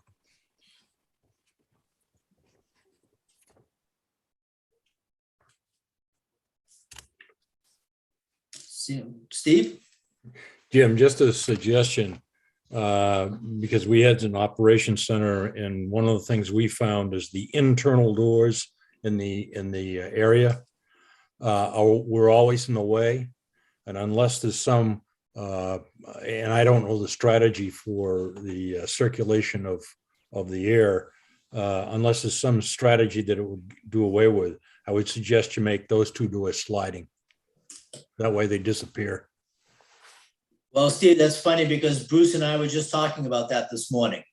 Steve? Jim, just a suggestion, because we had an operations center, and one of the things we found is the internal doors in the area we're always in the way, and unless there's some, and I don't know the strategy for the circulation of the air, unless there's some strategy that it would do away with, I would suggest you make those two doors sliding. That way they disappear. Well, Steve, that's funny because Bruce and I were just talking about that this morning.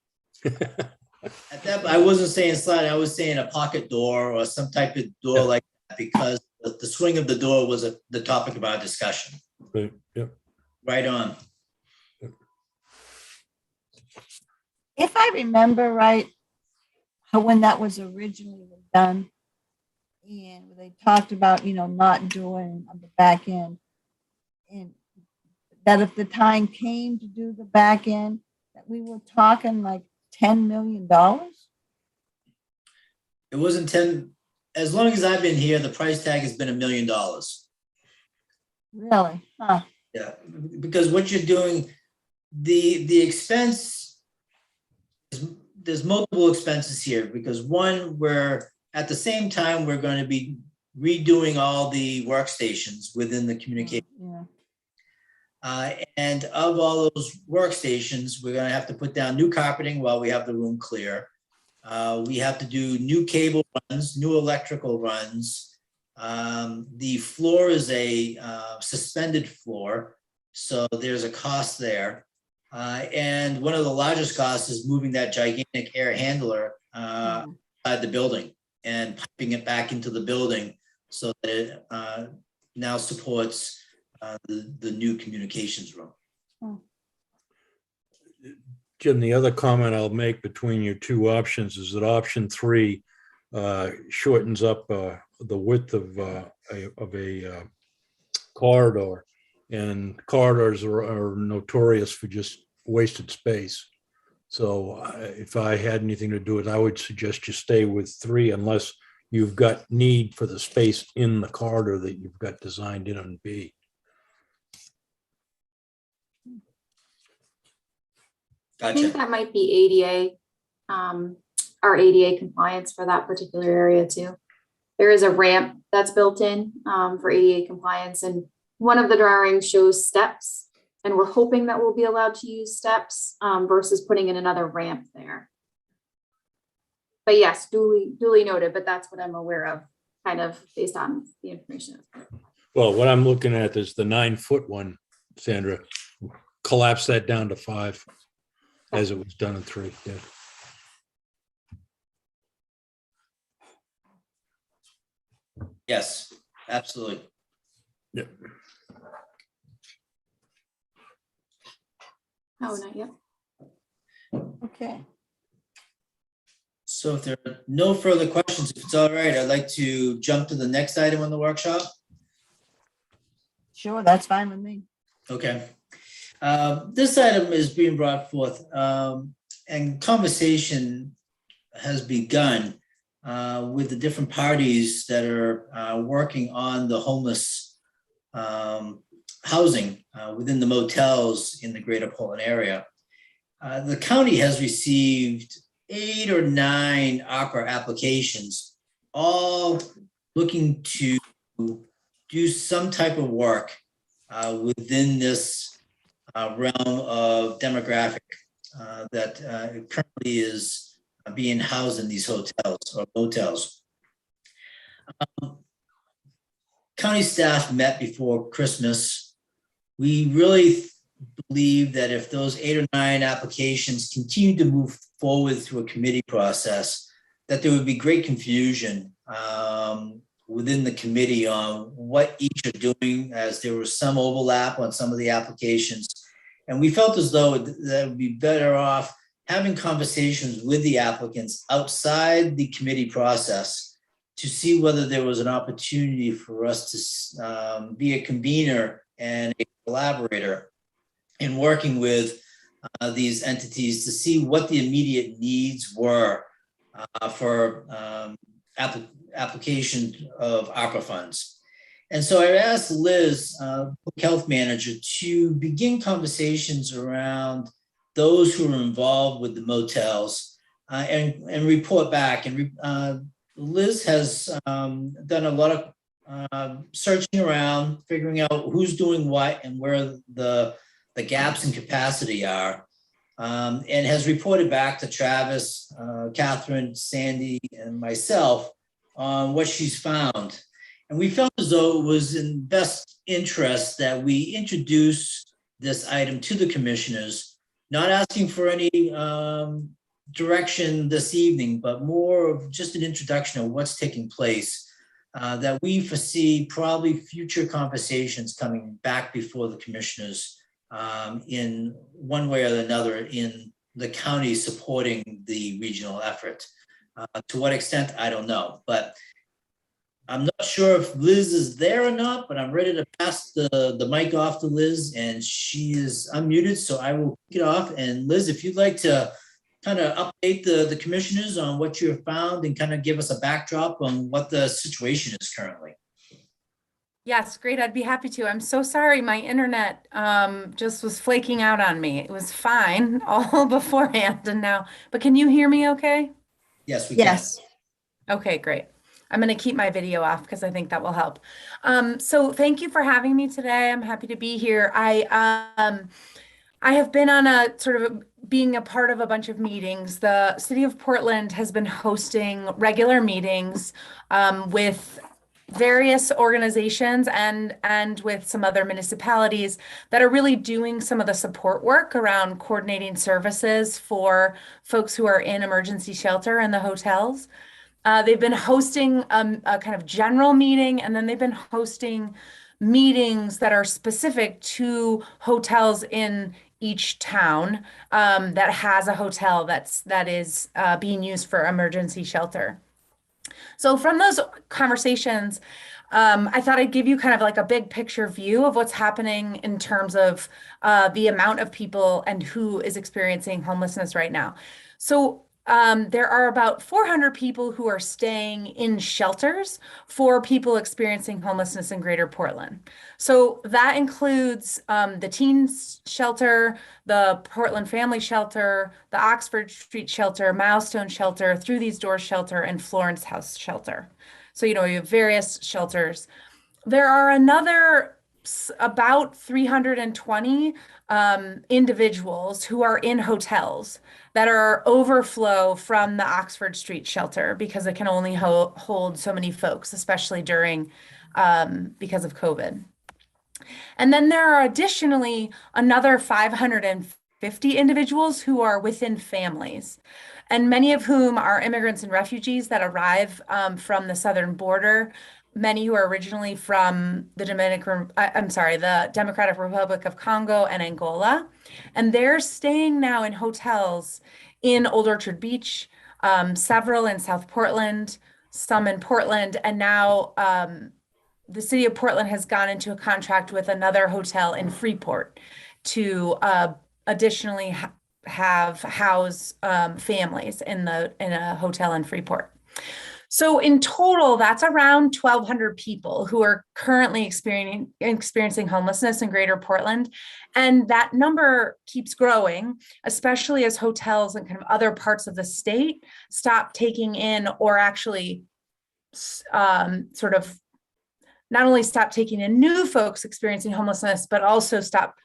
At that, I wasn't saying slide, I was saying a pocket door or some type of door like that, because the swing of the door was the topic of our discussion. Right. Yep. Right on. If I remember right, when that was originally done, and they talked about, not doing on the back end, and that if the time came to do the back end, that we were talking like $10 million. It wasn't 10. As long as I've been here, the price tag has been $1 million. Really? Huh. Yeah, because what you're doing, the expense, there's multiple expenses here, because one, at the same time, we're going to be redoing all the workstations within the communication. Yeah. And of all those workstations, we're going to have to put down new carpeting while we have the room clear. We have to do new cable runs, new electrical runs. The floor is a suspended floor, so there's a cost there. And one of the largest costs is moving that gigantic air handler outside the building and piping it back into the building so that it now supports the new communications room. Jim, the other comment I'll make between your two options is that option 3 shortens up the width of a corridor, and corridors are notorious for just wasted space. So if I had anything to do with it, I would suggest you stay with 3 unless you've got need for the space in the corridor that you've got designed in on B. I Gotcha. think that might be ADA, our ADA compliance for that particular area too. There is a ramp that's built in for ADA compliance, and one of the drawings shows steps, and we're hoping that we'll be allowed to use steps versus putting in another ramp there. But yes, duly noted, but that's what I'm aware of, kind of based on the information. Well, what I'm looking at is the 9-foot one, Sandra. Collapse that down to 5 as it was done in 3. Yeah. Yes, absolutely. Yep. Oh, not yet. Okay. So if there are no further questions, if it's all right, I'd like to jump to the next item on the workshop. Sure, that's fine with me. Okay. This item is being brought forth, and conversation has begun with the different parties that are working on the homeless housing within the motels in the greater Portland area. The county has received 8 or 9 ARPA applications, all looking to do some type of work within this realm of demographic that currently is being housed in these hotels or motels. County staff met before Christmas. We really believe that if those 8 or 9 applications continue to move forward through a committee process, that there would be great confusion within the committee on what each are doing, as there was some overlap on some of the applications. And we felt as though that would be better off having conversations with the applicants outside the committee process to see whether there was an opportunity for us to be a convener and a collaborator in working with these entities to see what the immediate needs were for application of ARPA funds. And so I asked Liz, public health manager, to begin conversations around those who are involved with the motels and report back. And Liz has done a lot of searching around, figuring out who's doing what and where the gaps in capacity are, and has reported back to Travis, Catherine, Sandy, and myself on what she's found. And we felt as though it was in best interest that we introduce this item to the commissioners, not asking for any direction this evening, but more of just an introduction of what's taking place, that we foresee probably future conversations coming back before the commissioners in one way or another in the county supporting the regional effort. To what extent, I don't know, but I'm not sure if Liz is there or not, but I'm ready to pass the mic off to Liz, and she is unmuted, so I will kick it off. And Liz, if you'd like to kind of update the commissioners on what you have found and kind of give us a backdrop on what the situation is currently. Yes, great. I'd be happy to. I'm so sorry. My internet just was flaking out on me. It was fine all beforehand and now, but can you hear me okay? Yes, we can. Yes. Okay, great. I'm going to keep my video off because I think that will help. So thank you for having me today. I'm happy to be here. I have been on a sort of being a part of a bunch of meetings. The city of Portland has been hosting regular meetings with various organizations and with some other municipalities that are really doing some of the support work around coordinating services for folks who are in emergency shelter in the hotels. They've been hosting a kind of general meeting, and then they've been hosting meetings that are specific to hotels in each town that has a hotel that is being used for emergency shelter. So from those conversations, I thought I'd give you kind of like a big picture view of what's happening in terms of the amount of people and who is experiencing homelessness right now. So there are about 400 people who are staying in shelters for people experiencing homelessness in Greater Portland. So that includes the Teens Shelter, the Portland Family Shelter, the Oxford Street Shelter, Milestone Shelter, Through These Doors Shelter, and Florence House Shelter. So, you have various shelters. There are another about 320 individuals who are in hotels that are overflow from the Oxford Street shelter because it can only hold so many folks, especially during because of COVID. And then there are additionally another 550 individuals who are within families, and many of whom are immigrants and refugees that arrive from the southern border, many who are originally from the the Democratic Republic of Congo and Angola. And they're staying now in hotels in Old Orchard Beach, several in South Portland, some in Portland, and now the city of Portland has gone into a contract with another hotel in Freeport to additionally house families in a hotel in Freeport. So in total, that's around 1,200 people who are currently experiencing homelessness in Greater Portland. And that number keeps growing, especially as hotels and kind of other parts of the state stop taking in, or actually sort of not only stop taking in new folks experiencing homelessness, but also stop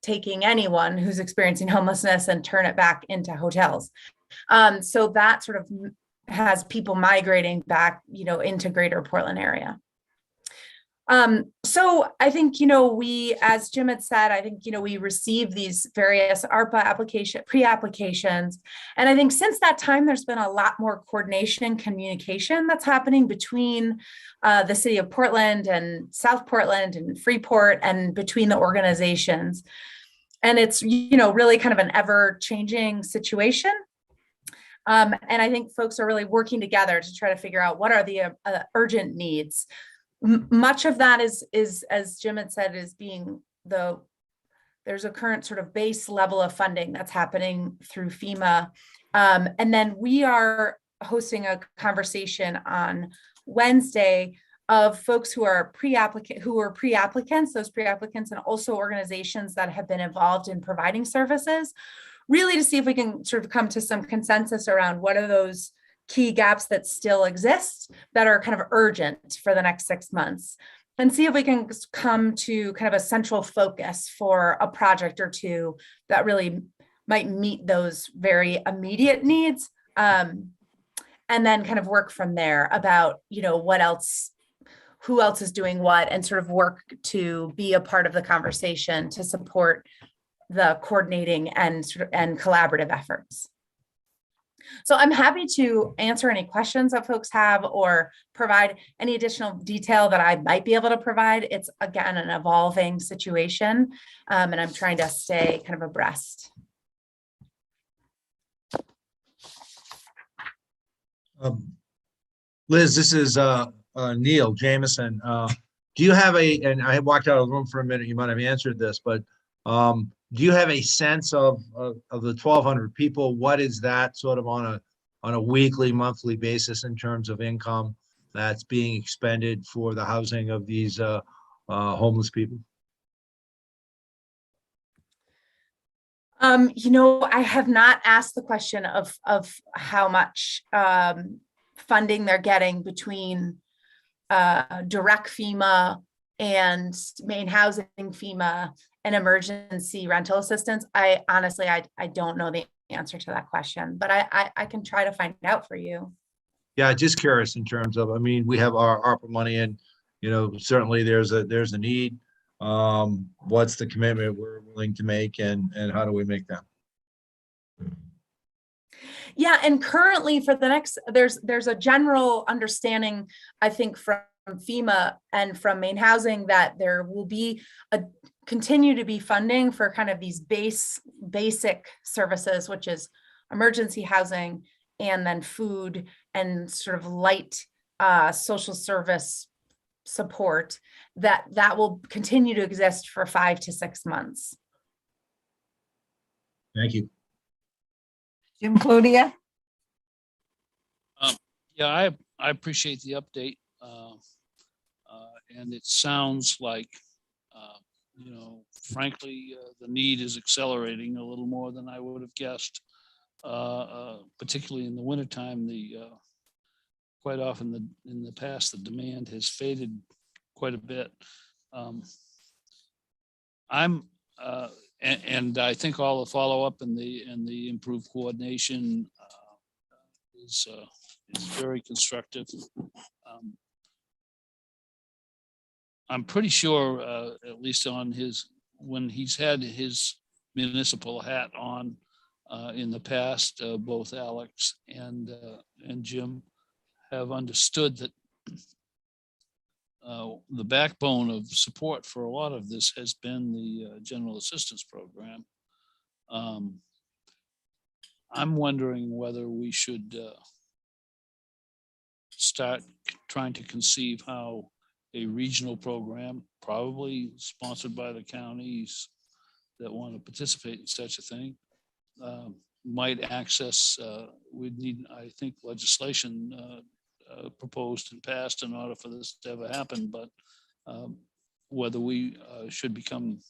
taking anyone who's experiencing homelessness and turn it back into hotels. So that sort of has people migrating back, into Greater Portland area. So I think, we, as Jim had said, I think, we received these various ARPA pre-applications. And I think since that time, there's been a lot more coordination and communication that's happening between the city of Portland and South Portland and Freeport, and between the organizations. And it's, really kind of an ever-changing situation. And I think folks are really working together to try to figure out what are the urgent needs. Much of that is, as Jim had said, is being there's a current sort of base level of funding that's happening through FEMA. And then we are hosting a conversation on Wednesday of folks who are pre-applicants, those pre-applicants, and also organizations that have been involved in providing services, really to see if we can sort of come to some consensus around what are those key gaps that still exist that are kind of urgent for the next 6 months, and see if we can come to kind of a central focus for a project or two that really might meet those very immediate needs. And then kind of work from there about, what else, who else is doing what, and sort of work to be a part of the conversation to support the coordinating and collaborative efforts. So I'm happy to answer any questions that folks have or provide any additional detail that I might be able to provide. It's, again, an evolving situation, and I'm trying to stay kind of abreast. Liz, this is Neil Jameson. Do you have and I walked out of the room for a minute, you might have answered this, but do you have a sense of the 1,200 people? What is that sort of on a weekly, monthly basis in terms of income that's being expended for the housing of these homeless people? I have not asked the question of how much funding they're getting between direct FEMA and main housing FEMA and emergency rental assistance. I honestly don't know the answer to that question, but I can try to find out for you. Yeah, just curious in terms of, we have our ARPA money, and certainly there's a need. What's the commitment we're willing to make, and how do we make that? Yeah, and currently for the next, there's a general understanding, I think, from FEMA and from main housing that there will be continue to be funding for kind of these basic services, which is emergency housing, and then food and sort of light social service support that will continue to exist for 5 to 6 months. Thank you. Jim Cloutier? Yeah, I appreciate the update. And it sounds like, frankly, the need is accelerating a little more than I would have guessed, particularly in the wintertime. Quite often in the past, the demand has faded quite a bit. I'm, and I think all the follow-up and the improved coordination is very constructive. I'm pretty sure, at least on when he's had his municipal hat on in the past, both Alex and Jim have understood that the backbone of support for a lot of this has been the general assistance program. I'm wondering whether we should start trying to conceive how a regional program, probably sponsored by the counties that want to participate in such a thing, might access, we'd need, I think, legislation proposed and passed in order for this to ever happen, but whether we should become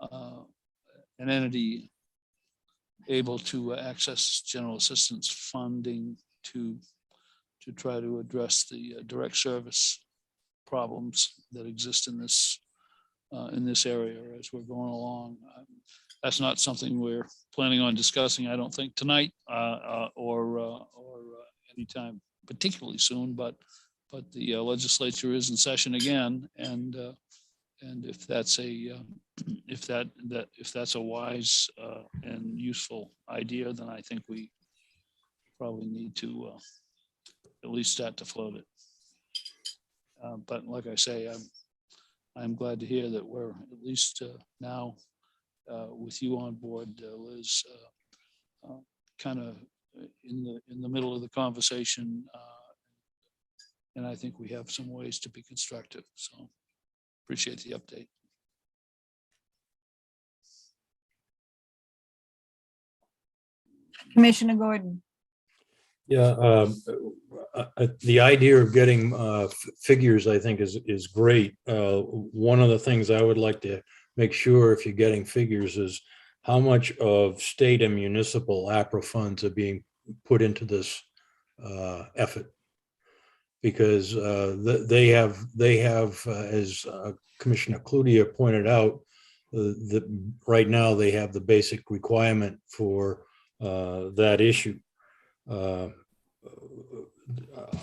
an entity able to access general assistance funding to try to address the direct service problems that exist in this area as we're going along. That's not something we're planning on discussing, I don't think, tonight or anytime particularly soon, but the legislature is in session again, and if that's a wise and useful idea, then I think we probably need to at least start to float it. But like I say, I'm glad to hear that we're at least now with you on board, Liz, kind of in the middle of the conversation, and I think we have some ways to be constructive. So appreciate the update. Commissioner Gordon. Yeah, the idea of getting figures, I think, is great. One of the things I would like to make sure, if you're getting figures, is how much of state and municipal APRA funds are being put into this effort, because they have, as Commissioner Cloutier pointed out, right now they have the basic requirement for that issue.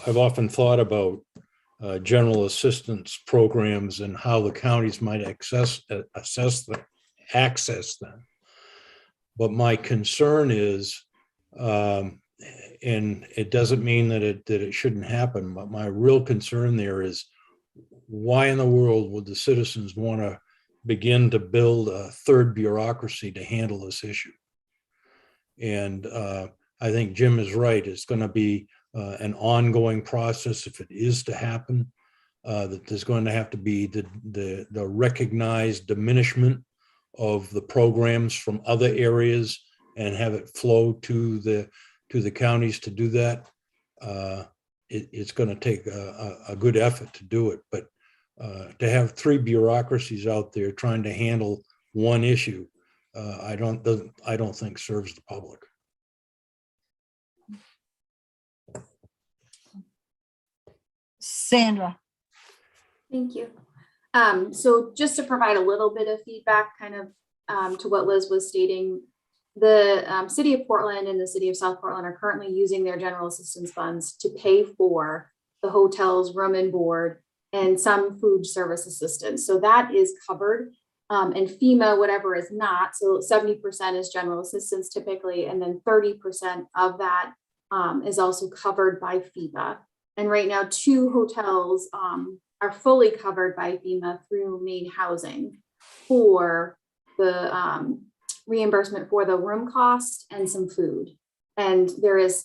I've often thought about general assistance programs and how the counties might access them. But my concern is, and it doesn't mean that it shouldn't happen, but my real concern there is, why in the world would the citizens want to begin to build a third bureaucracy to handle this issue? And I think Jim is right. It's going to be an ongoing process if it is to happen. That there's going to have to be the recognized diminishment of the programs from other areas and have it flow to the counties to do that. It's going to take a good effort to do it, but to have three bureaucracies out there trying to handle one issue, I don't think serves the public. Sandra. Thank you. So just to provide a little bit of feedback kind of to what Liz was stating, the city of Portland and the city of South Portland are currently using their general assistance funds to pay for the hotel's room and board and some food service assistance. So that is covered. And FEMA, whatever is not, so 70% is general assistance typically, and then 30% of that is also covered by FEMA. And right now, 2 hotels are fully covered by FEMA through Maine Housing for the reimbursement for the room cost and some food. And there is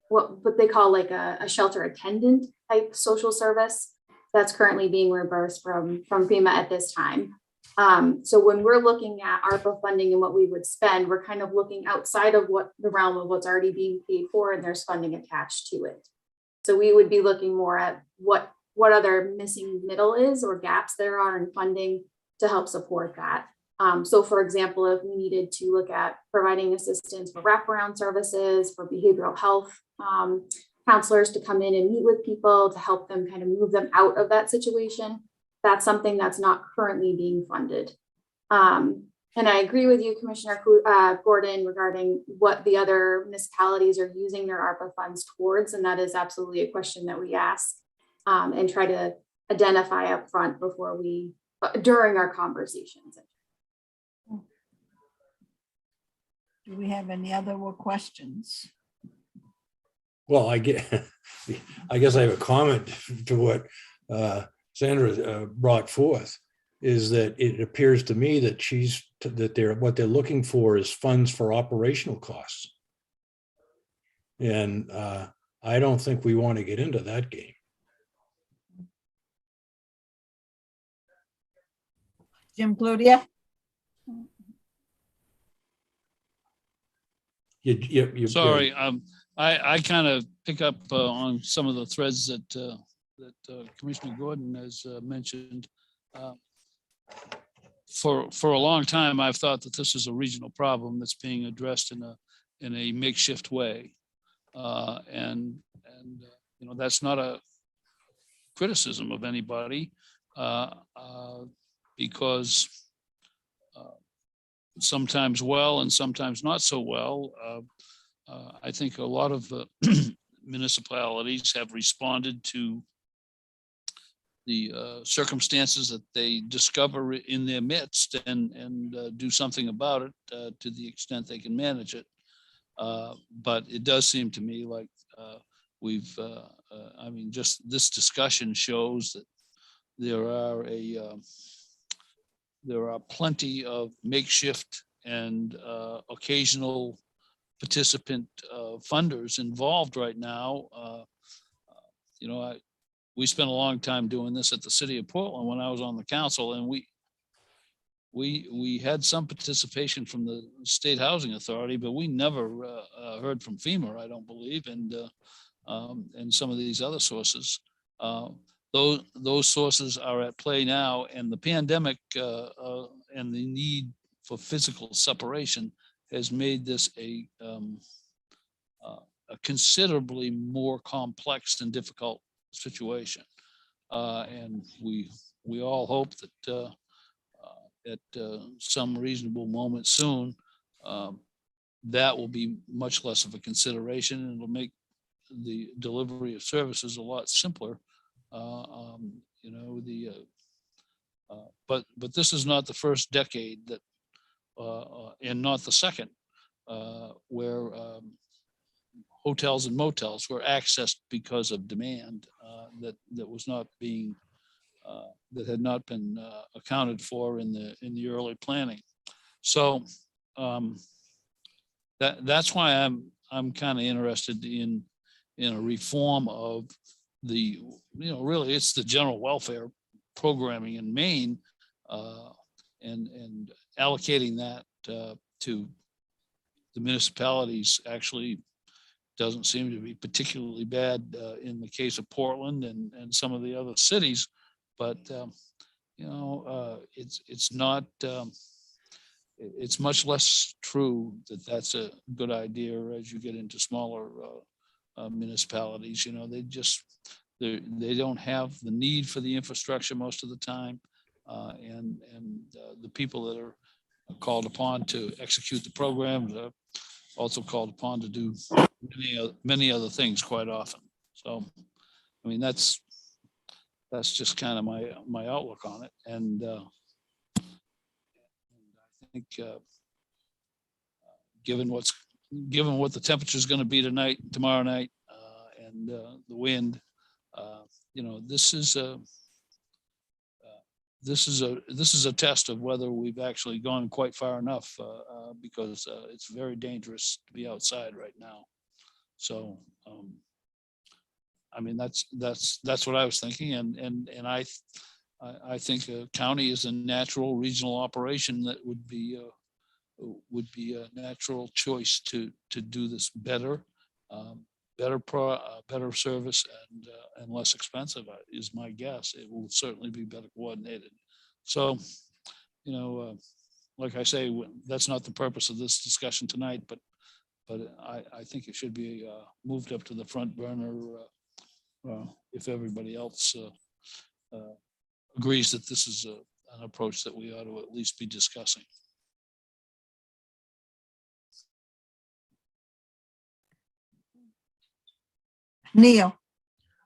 what they call like a shelter attendant type social service that's currently being reimbursed from FEMA at this time. So when we're looking at ARPA funding and what we would spend, we're kind of looking outside of what the realm of what's already being paid for, and there's funding attached to it. So we would be looking more at what other missing middle is or gaps there are in funding to help support that. So for example, if we needed to look at providing assistance for wraparound services, for behavioral health counselors to come in and meet with people to help them kind of move them out of that situation, that's something that's not currently being funded. And I agree with you, Commissioner Gordon, regarding what the other municipalities are using their ARPA funds towards. And that is absolutely a question that we ask and try to identify up front before during our conversations. Do we have any other questions? Well, I guess I have a comment to what Sandra brought forth, is that it appears to me that what they're looking for is funds for operational costs. And I don't think we want to get into that game. Jim Cludier? Sorry, I kind of pick up on some of the threads that Commissioner Gordon has mentioned. For a long time, I've thought that this is a regional problem that's being addressed in a makeshift way, and you know, that's not a criticism of anybody, because sometimes well and sometimes not so well. I think a lot of municipalities have responded to the circumstances that they discover in their midst and do something about it to the extent they can manage it. But it does seem to me like I mean, just this discussion shows that there are plenty of makeshift and occasional participant funders involved right now. You know, we spent a long time doing this at the city of Portland when I was on the council, and we had some participation from the State Housing Authority, but we never heard from FEMA, I don't believe, and some of these other sources. Those sources are at play now, and the pandemic and the need for physical separation has made this a considerably more complex and difficult situation. And we all hope that at some reasonable moment soon, that will be much less of a consideration, and it'll make the delivery of services a lot simpler. You know, but this is not the first decade that, and not the second, where hotels and motels were accessed because of demand that was not being that had not been accounted for in the early planning. So that's why I'm kind of interested in a reform of the, you know, really it's the general welfare programming in Maine, and allocating that to the municipalities actually doesn't seem to be particularly bad in the case of Portland and some of the other cities, but you know, it's not. It's much less true that that's a good idea as you get into smaller municipalities. You know, they don't have the need for the infrastructure most of the time, and the people that are called upon to execute the programs are also called upon to do many other things quite often. So, I mean, that's just kind of my outlook on it, and I think given what the temperature is going to be tomorrow night, and the wind, you know, this is a test of whether we've actually gone quite far enough, because it's very dangerous to be outside right now. So, I mean, that's what I was thinking, and I think a county is a natural regional operation that would be a natural choice to do this better, better service and less expensive is my guess. It will certainly be better coordinated. So, you know, like I say, that's not the purpose of this discussion tonight, but I think it should be moved up to the front burner if everybody else agrees that this is an approach that we ought to at least be discussing. Neil,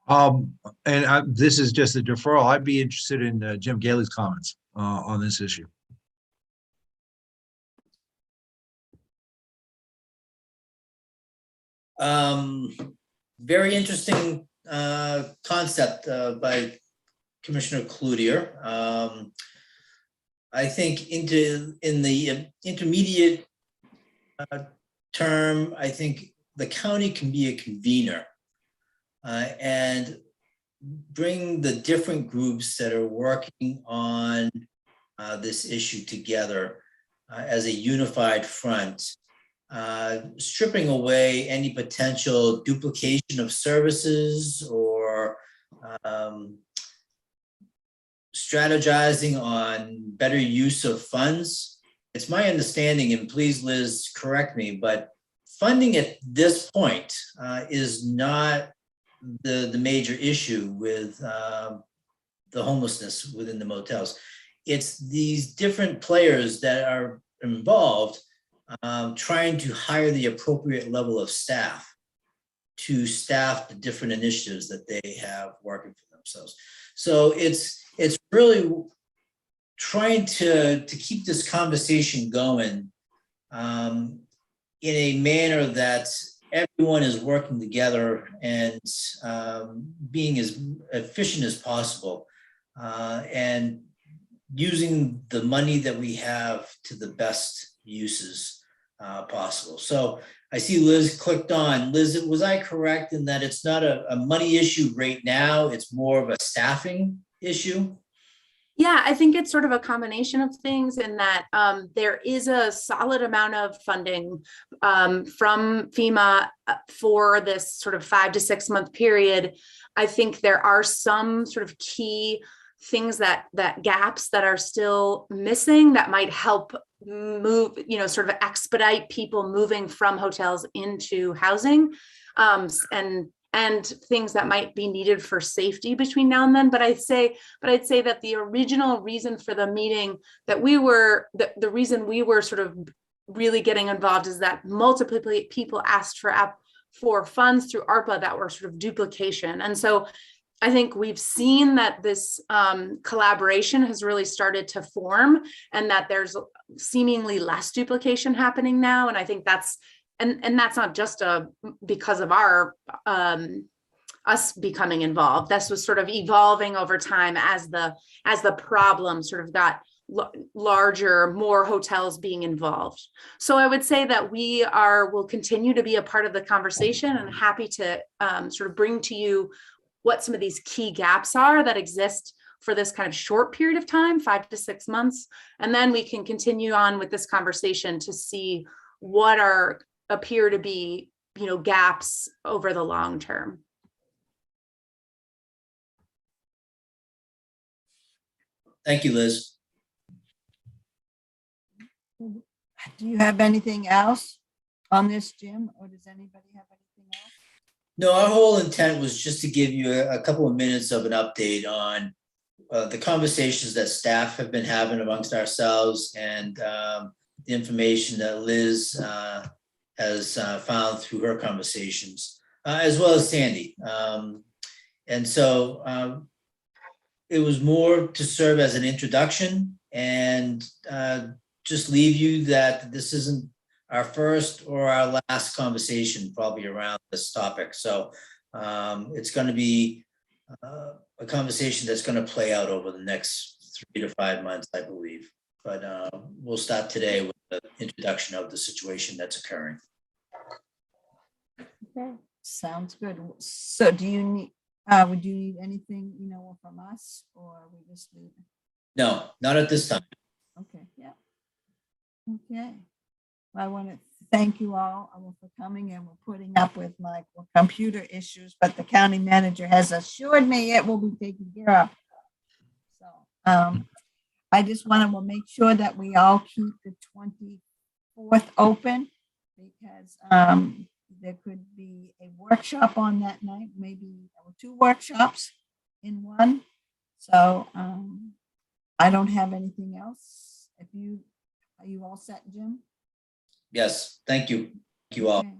This is just a deferral. I'd be interested in Jim Gailey's comments on this issue. Very interesting concept by Commissioner Cloutier. I think in the intermediate term, I think the county can be a convener and bring the different groups that are working on this issue together as a unified front, stripping away any potential duplication of services or strategizing on better use of funds. It's my understanding, and please, Liz, correct me, but funding at this point is not the major issue with the homelessness within the motels. It's these different players that are involved trying to hire the appropriate level of staff to staff the different initiatives that they have working for themselves. So it's really trying to keep this conversation going in a manner that everyone is working together and being as efficient as possible and using the money that we have to the best uses possible. So I see Liz clicked on. Liz, was I correct in that it's not a money issue right now? It's more of a staffing issue? Yeah, I think it's sort of a combination of things in that there is a solid amount of funding from FEMA for this sort of 5 to 6 month period. I think there are some sort of key things that gaps that are still missing that might help move, sort of expedite people moving from hotels into housing, and things that might be needed for safety between now and then. But I'd say that the original reason for the meeting that the reason we were sort of really getting involved is that multiple people asked for funds through ARPA that were sort of duplication. And so I think we've seen that this collaboration has really started to form and that there's seemingly less duplication happening now. And I think that's not just because of our us becoming involved. This was sort of evolving over time as the problem sort of got larger, more hotels being involved. So I would say that will continue to be a part of the conversation and happy to sort of bring to you what some of these key gaps are that exist for this kind of short period of time, 5 to 6 months. And then we can continue on with this conversation to see what appear to be, gaps over the long term. Thank you, Liz. do you have anything else on this, Jim, or does anybody have anything else? No, our whole intent was just to give you a couple of minutes of an update on the conversations that staff have been having amongst ourselves and the information that Liz has found through her conversations, as well as Sandy. And so it was more to serve as an introduction and just leave you that this isn't our first or our last conversation probably around this topic. So it's going to be a conversation that's going to play out over the next 3 to 5 months, I believe. But we'll start today with the introduction of the situation that's occurring. Okay, sounds good. So do you need, would you need anything, from us, or we just leave it? No, not at this time. Okay, yeah. Okay. Well, I want to thank you all for coming, and we're putting up with my computer issues, but the county manager has assured me it will be taken care of. So I just want to make sure that we all keep the 24th open, because there could be a workshop on that night, maybe 2 workshops in one. So I don't have anything else. Are you all set, Jim? Yes, thank you. Thank you all. Okay.